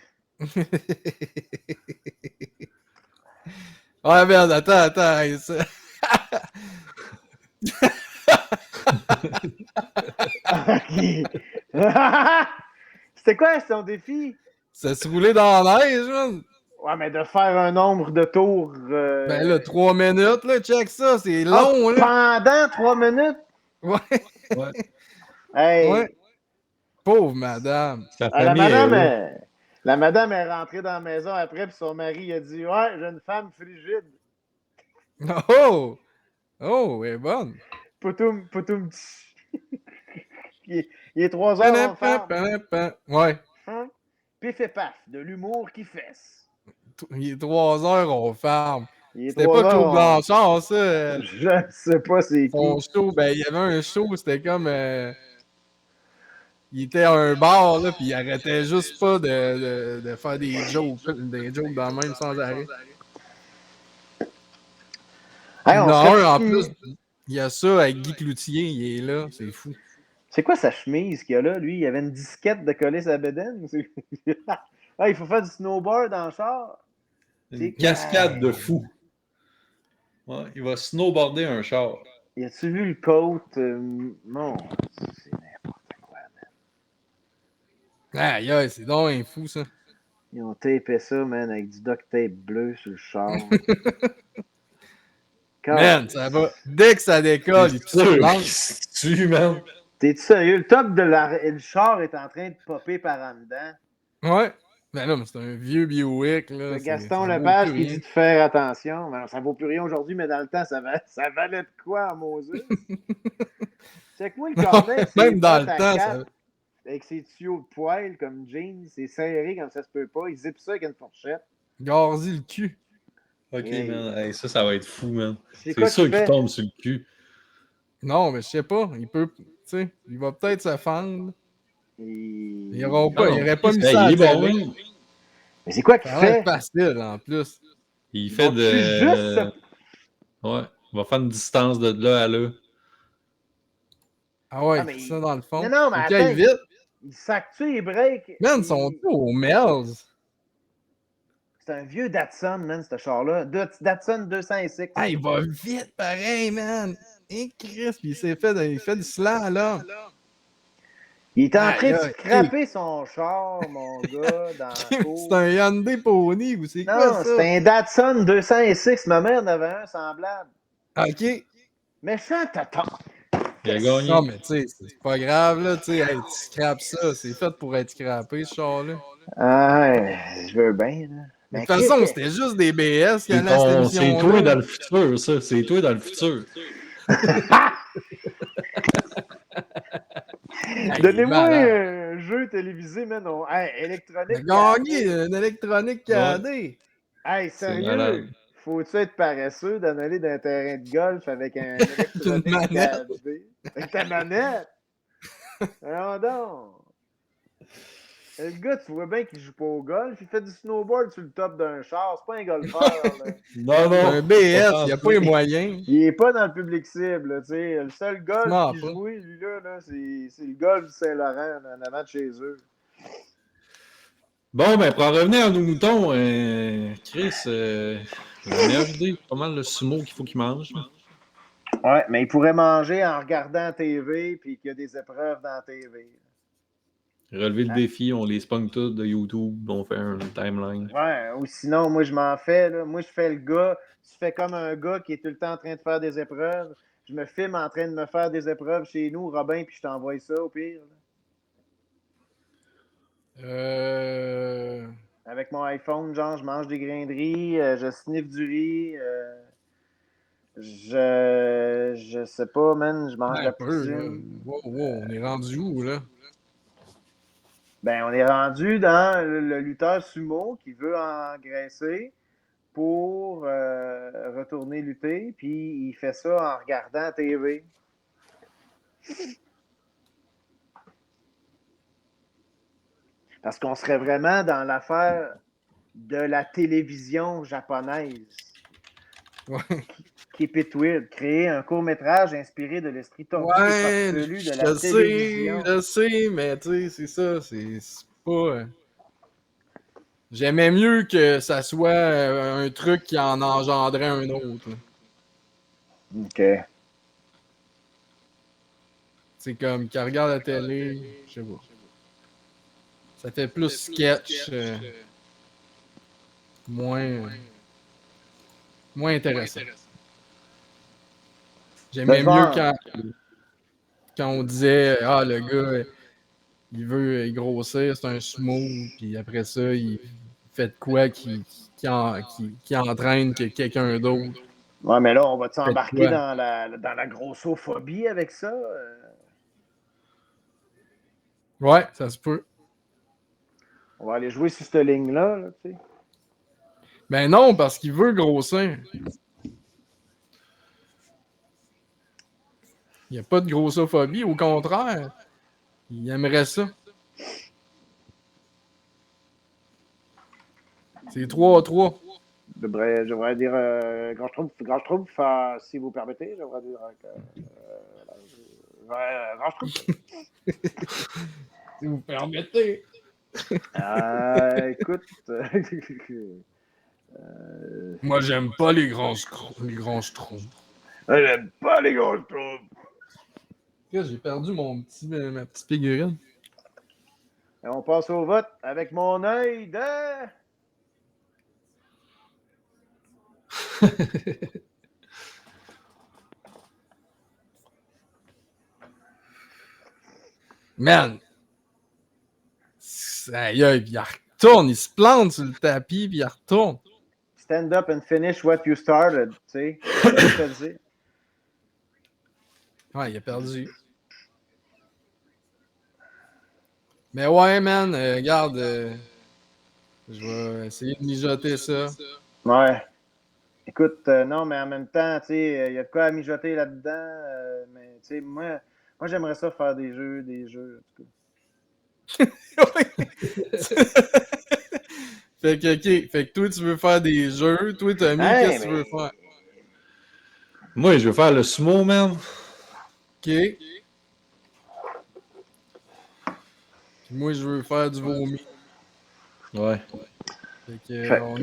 Ouais, merde, attends. hey, ça- C'était quoi son défi? Ça se roulait dans la neige, man. Ouais, mais de faire un nombre de tours. Ben là, 3 minutes, là, check ça, c'est Ah, long, là. pendant 3 minutes? Ouais, Ouais. Hey! ouais. Pauvre madame. Sa Ah, la famille est madame, là. la madame est rentrée dans la maison après, puis son mari a dit: Ouais, j'ai une femme frigide. Oh! Oh, elle est bonne. Poutoum, poutoum, tch. Il est 3 heures en ferme. Ouais. Hein? Pif et paf, de l'humour qui fesse. Il est 3 heures, on ferme. Il est C'était 3 pas Claude heures. Blanchard, ça. Je sais pas c'est qui. Son show, ben, il y avait un show, c'était comme. Il était à un bar, là, puis il arrêtait juste pas de faire des jokes dans le même sans arrêt. Hey, Il y on en a serait un en plus- plus. Il y a ça avec Guy Cloutier, il est là, c'est fou. C'est quoi sa chemise qu'il y a là, lui? Il y avait une disquette de coller sa bedaine? Ah, il faut faire du snowboard dans le char. Une cascade de fou. Ouais, il va snowboarder un char. Y a-tu vu le coat? Non, c'est n'importe quoi, man. Aïe, aïe, c'est donc un fou, ça. Ils ont tapé ça, man, avec du duct tape bleu sur le char. Man, ça va. Dès que ça décolle, il sûr, se lance. il se tue, man. T'es-tu sérieux? Le top de le char est en train de popper par en dedans. Ouais. Ben là, mais c'est un vieux Buick, là. C'est Gaston ça vaut Lepage plus qui rien. dit de faire attention. Ben, ça vaut plus rien aujourd'hui, mais dans le temps, ça valait de quoi en Moses? Check-moi le cornet. avec ses Même dans le bottes à temps, quatre, ça. avec ses tuyaux de poêle comme jeans, c'est serré comme ça se peut pas. Il zippe ça avec une fourchette. Gazi le cul. Ok, Hey. man. Hey, ça va être fou, man. C'est quoi C'est sûr qu'il qu'il fait? tombe sur le cul. Non, mais je sais pas. Il peut. Tu sais, il va peut-être se fendre. Il... Il aurait pas mis Hey, ça à il est la bon, télé. man. Mais c'est quoi qu'il Ça va fait? être facile, en plus. Il fait Vont-tu juste de. Ouais, il va faire une distance de là à là. Ah ouais, Ah, mais ça dans le fond. Non, mais Faut qu'il aille attends, vite. il sac-tu les breaks? Man, ils sont tous au Mells. C'est un vieux Datsun, man, ce char-là. Datsun 206. Ah, il va vite, pareil, man. Et Chris, puis il fait du slalom. Il est en train Aïe, de aïe. scraper son char, mon gars, dans la cour. C'est un Hyundai Pony ou c'est quoi Non, ça? c'est un Datsun 206. Ma mère en avait un semblable. Ok. Méchant tata. Il a gagné. Non, mais tu sais, c'est pas grave, là. Tu sais, hey, tu scrapes ça. C'est fait pour être scrappé, ce char-là. Ah, je veux bien, là. De toute façon, c'était juste des BS qui C'est allaient à cette c'est émission. toi dans le futur, ça. C'est toi dans le futur. Donnez-moi un jeu télévisé, man. Hey, électronique. Il a gagné une électronique KD. Hey, C'est malade. sérieux? Faut-tu être paresseux d'en aller d'un terrain de golf avec un électronique manette. HD? Avec ta manette? Non, non. Le gars, tu vois bien qu'il joue pas au golf. Il fait du snowboard sur le top d'un char. C'est pas un golfeur, là. Non, C'est un BS, il n'y a pas les les moyens. Il est pas dans le public cible, là, tu sais. Le seul golf Non, qu'il pas. jouait, lui, là, c'est le golf du Saint-Laurent, en avant de chez eux. Bon, ben, pour en revenir à nos moutons, Chris, la meilleure idée, pas mal le sumo qu'il faut qu'il mange. Ouais, mais il pourrait manger en regardant la TV, puis qu'il y a des épreuves dans la TV. Relever le défi, on les spawn tous de YouTube, on fait un timeline. Ouais, ou sinon, moi, je m'en fais, là. Moi, je fais le gars. Tu fais comme un gars qui est tout le temps en train de faire des épreuves. Je me filme en train de me faire des épreuves chez nous, Robin, puis je t'envoie ça au pire. Là. Avec mon iPhone, genre, je mange des grains de riz, je sniffe du riz, je sais pas, man, je mange de la poutine. Wow, on est rendu où, là? Ben, on est rendu dans le lutteur sumo qui veut engraisser pour retourner lutter, puis il fait ça en regardant la TV. Parce qu'on serait vraiment dans l'affaire de la télévision japonaise. Ouais. Keep it weird. Créer un court-métrage inspiré de l'esprit tordu et farfelu de la télévision. Je sais, mais tu sais, c'est ça. C'est pas... J'aimais mieux que ça soit un truc qui en engendrait un autre. Là. OK. C'est comme qu'il regarde la télé, je sais pas. Ça fait plus sketch, moins intéressant. J'aimais mieux quand on disait « Ah, le gars, il veut grossir, c'est un sumo, puis après ça, il fait de quoi qui entraîne quelqu'un d'autre. » Ouais, mais là, on va s'embarquer dans la grossophobie avec ça? Ouais, ça se peut. On va aller jouer sur cette ligne-là, là, tu sais. Ben non, parce qu'il veut grossir. Il n'y a pas de grossophobie, au contraire. Il aimerait ça. C'est 3-3. Je devrais dire Grand Schtroumpf, si vous permettez. Je devrais dire Grand Schtroumpf. Si vous permettez. Écoute. Moi, j'aime pas les grands schtroumpfs. J'aime pas les grands Schtroumpfs. J'ai perdu ma petite figurine. Et on passe au vote avec mon œil de... Man! Aïe, il retourne, il se plante sur le tapis, puis il retourne. Stand up and finish what you started, tu sais. Je te dis. Ouais, il a perdu. Mais ouais, man, regarde, je vais essayer de mijoter ça. Ouais. Écoute, non, mais en même temps, tu sais, il y a de quoi à mijoter là-dedans. Mais tu sais, moi, j'aimerais ça faire des jeux, en tout cas. Fait que toi, tu veux faire des jeux. Toi, Tommy, qu'est-ce que tu veux faire? Moi, je veux faire le sumo, man. OK. Puis moi, je veux faire du vomi. Ouais. Fait que, on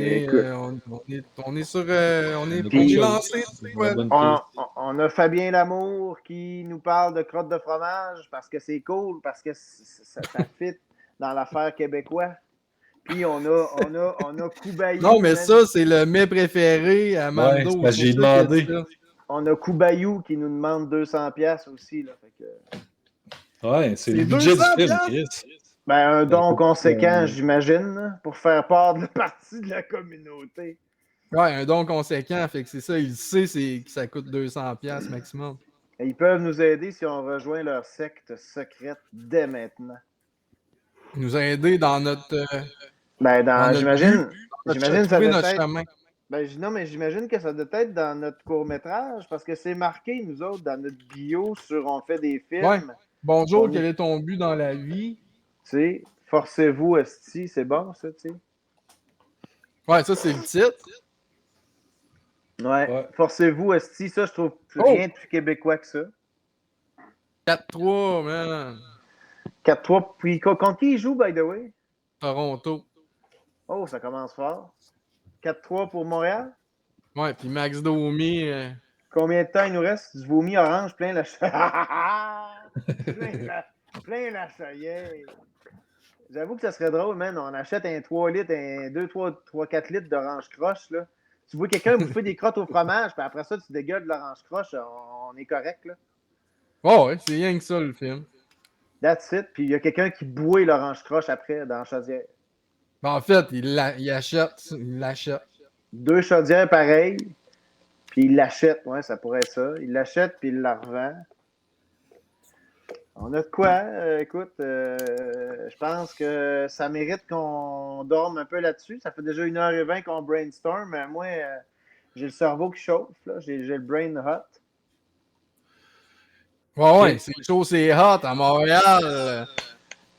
est sur... on est lancé. On a Fabien Lamour qui nous parle de crotte de fromage parce que c'est cool, parce que ça fit dans l'affaire québécois. Puis on a Koubayou. Non, mais ça, c'est le mets préféré à Mando. Ouais, j'ai demandé. On a Koubayou qui nous demande 200$ aussi. Là, fait que... Ouais, c'est le budget du film, Chris. Ben, un don conséquent, j'imagine, pour faire part de la partie de la communauté. Ouais, un don conséquent, fait que c'est ça, il sait que ça coûte 200$ maximum. Et ils peuvent nous aider si on rejoint leur secte secrète dès maintenant. Nous aider dans notre... j'imagine, ça notre être... chemin. Non, mais j'imagine que ça doit être dans notre court-métrage, parce que c'est marqué, nous autres, dans notre bio sur On fait des Ouais. films. Bonjour, quel est ton but dans la vie? Tu sais, forcez-vous, esti, c'est bon, ça, tu sais. Ouais, ça, c'est le titre. Ouais. Forcez-vous, esti, ça, je trouve Oh! rien de plus québécois que ça. 4-3, man. 4-3. Puis contre qui il joue, by the way? Toronto. Oh, ça commence fort. 4-3 pour Montréal. Ouais, puis Max Domi. Combien de temps il nous reste? Du vomi orange plein la plein la chaillée. J'avoue que ça serait drôle, man. On achète un 3 litres, un 2, 3, 4 litres d'orange croche, là. Tu vois quelqu'un bouffer des crottes au fromage, puis après ça, tu dégueules de l'orange croche, on est correct, là. Oh, ouais, c'est rien que ça, le film. That's it. Puis il y a quelqu'un qui bouille l'orange croche après dans la chaudière. Ben, en fait, il achète. Il l'achète. 2 chaudières pareilles, puis il l'achète. Ouais, ça pourrait être ça. Il l'achète, puis il la revend. On a de quoi? Écoute, je pense que ça mérite qu'on dorme un peu là-dessus. Ça fait déjà 1h20 qu'on brainstorm, mais moi, j'ai le cerveau qui chauffe. Là. J'ai le brain hot. Ouais, c'est chaud, c'est hot à Montréal.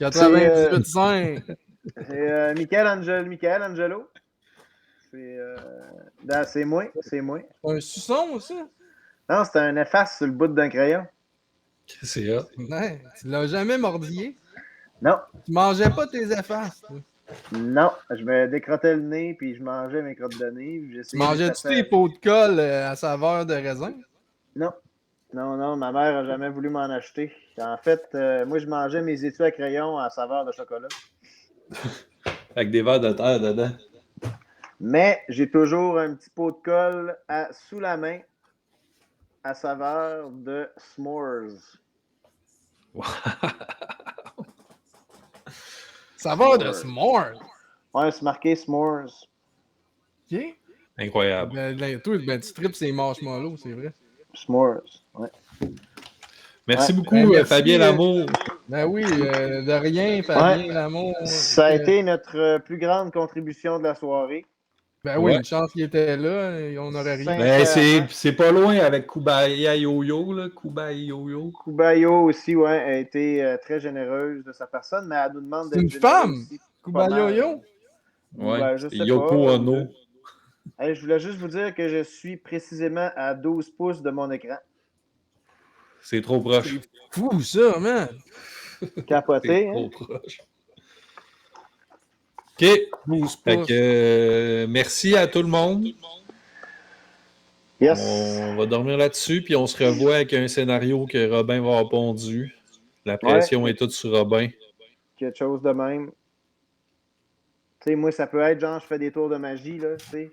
98.5. C'est Michael Angelo. C'est moi. C'est un suçon, ça? Non, c'était un efface sur le bout d'un crayon. C'est hot. Ouais, tu l'as jamais mordillé? Non. Tu mangeais pas tes effaces? Non, je me décrottais le nez puis je mangeais mes crottes de nez. Tu mangeais-tu tes pots de colle à saveur de raisin? Non. Non, ma mère n'a jamais voulu m'en acheter. En fait, moi, je mangeais mes étuis à crayon à saveur de chocolat. Avec des verres de terre dedans. Mais j'ai toujours un petit pot de colle sous la main à saveur de s'mores. Wow. Saveur de s'mores? Ouais, c'est marqué s'mores. OK. Incroyable. Toi, tu tripes ces marshmallows, c'est vrai. S'mores, ouais. Merci beaucoup, merci, Fabien Lamour. Ben oui, de rien, Fabien Lamour. Ça a été notre plus grande contribution de la soirée. Ben oui, une chance qu'il était là, et on n'aurait rien. Ben, c'est pas loin avec Kubaya Yo-Yo, là. Kubaya Yo-Yo. Kubayo aussi, ouais, a été très généreuse de sa personne, mais elle nous demande d'être une femme! aussi. Kubayo-Yo? Ouais, Ben, je sais Yoko pas. Ono. Hey, je voulais juste vous dire que je suis précisément à 12 pouces de mon écran. C'est trop proche. C'est fou, ça, man! Capoté, C'est trop hein? proche. OK. Fait que, merci à tout le monde. Yes. On va dormir là-dessus, puis on se revoit avec un scénario que Robin va avoir pondu. La pression est toute sur Robin. Quelque chose de même. Tu sais, moi, ça peut être genre, je fais des tours de magie, là, tu sais.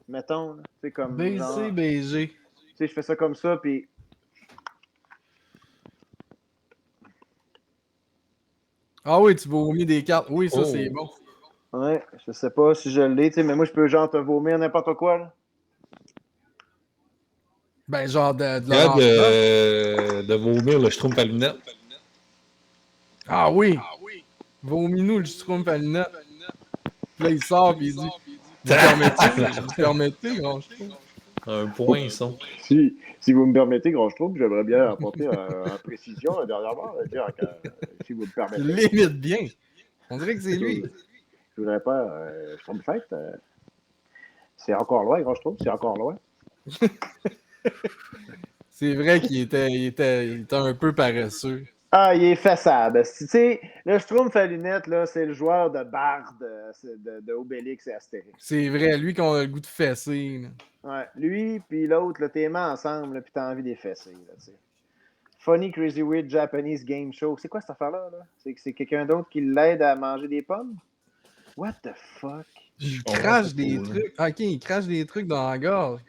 Mettons, tu sais, comme. BG. Tu sais, je fais ça comme ça, puis. Ah oui, tu vomis des cartes. Oui, ça, c'est bon. Ouais, je sais pas si je l'ai, tu sais, mais moi, je peux genre te vomir n'importe quoi, là. Ben, genre de vomir le schtroumpf à lunettes. Ah oui! Vomis-nous le schtroumpf à lunettes. Là, il sort et il dit vous permettez, grand schtroumpf? Un poinçon. Si vous me permettez, grand schtroumpf, j'aimerais bien apporter en précision dernièrement, dire que si vous me permettez. Tu l'imites bien. On dirait que c'est lui. Je voudrais pas. Schtroumpfette, c'est encore loin, grand schtroumpf, c'est encore loin. C'est vrai qu'il était un peu paresseux. Ah, il est façade. Tu sais, le Schtroumpf à lunettes, là, c'est le joueur de Bard de Obélix et Astérix. C'est vrai, lui qu'on a le goût de fesser. Là. Ouais, lui puis l'autre, t'es aimé ensemble, puis t'as envie de les fesser. Là, t'sais. Funny Crazy Weird Japanese Game Show. C'est quoi cette affaire-là? Là? C'est quelqu'un d'autre qui l'aide à manger des pommes? What the fuck? Il crache des trucs. Ok, il crache des trucs dans la gorge.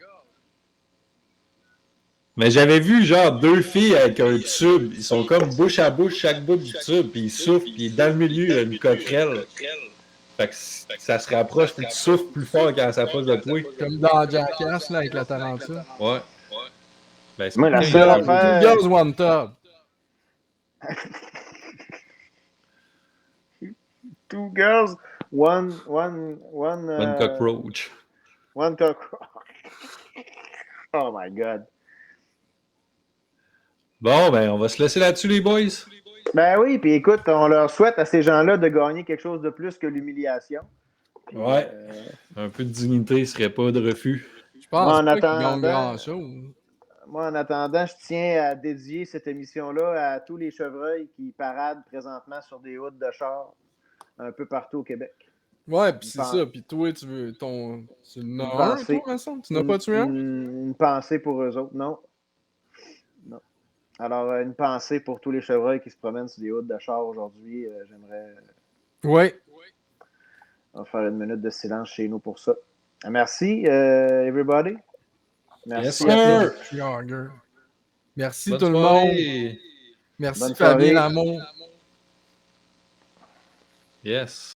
Mais j'avais vu genre 2 filles avec un tube. Ils sont comme bouche à bouche, chaque bout du tube, puis ils soufflent, puis dans le milieu, il y a une coquerelle. Fait que ça se rapproche, puis tu souffles plus fort quand ça s'approche de toi. Comme dans Jackass, là, avec la tarentule. Ouais. Ben, moi, la seule affaire... Two girls, one tub. Two girls, one cockroach. One talk. Oh my God. Bon, ben, on va se laisser là-dessus, les boys. Ben oui, puis écoute, on leur souhaite à ces gens-là de gagner quelque chose de plus que l'humiliation. Puis, Ouais. Un peu de dignité serait pas de refus. Je pense Moi, en pas qu'ils gagnent attendant- grand-chose. Moi, en attendant, je tiens à dédier cette émission-là à tous les chevreuils qui paradent présentement sur des routes de char un peu partout au Québec. Ouais, pis c'est Pen- ça. Pis toi, tu veux ton. Tu n'as Une un, pensée. toi, me semble? Tu n'as pas tué un? Une pensée pour eux autres, non. Non. Alors, une pensée pour tous les chevreuils qui se promènent sur des routes de char aujourd'hui. J'aimerais Ouais. on va faire une minute de silence chez nous pour ça. Merci, everybody. Merci Yes, à sir. tous. Jogger. Merci Bonne tout le monde. soirée. Merci Bonne Fabien soirée. Lamont. Yes.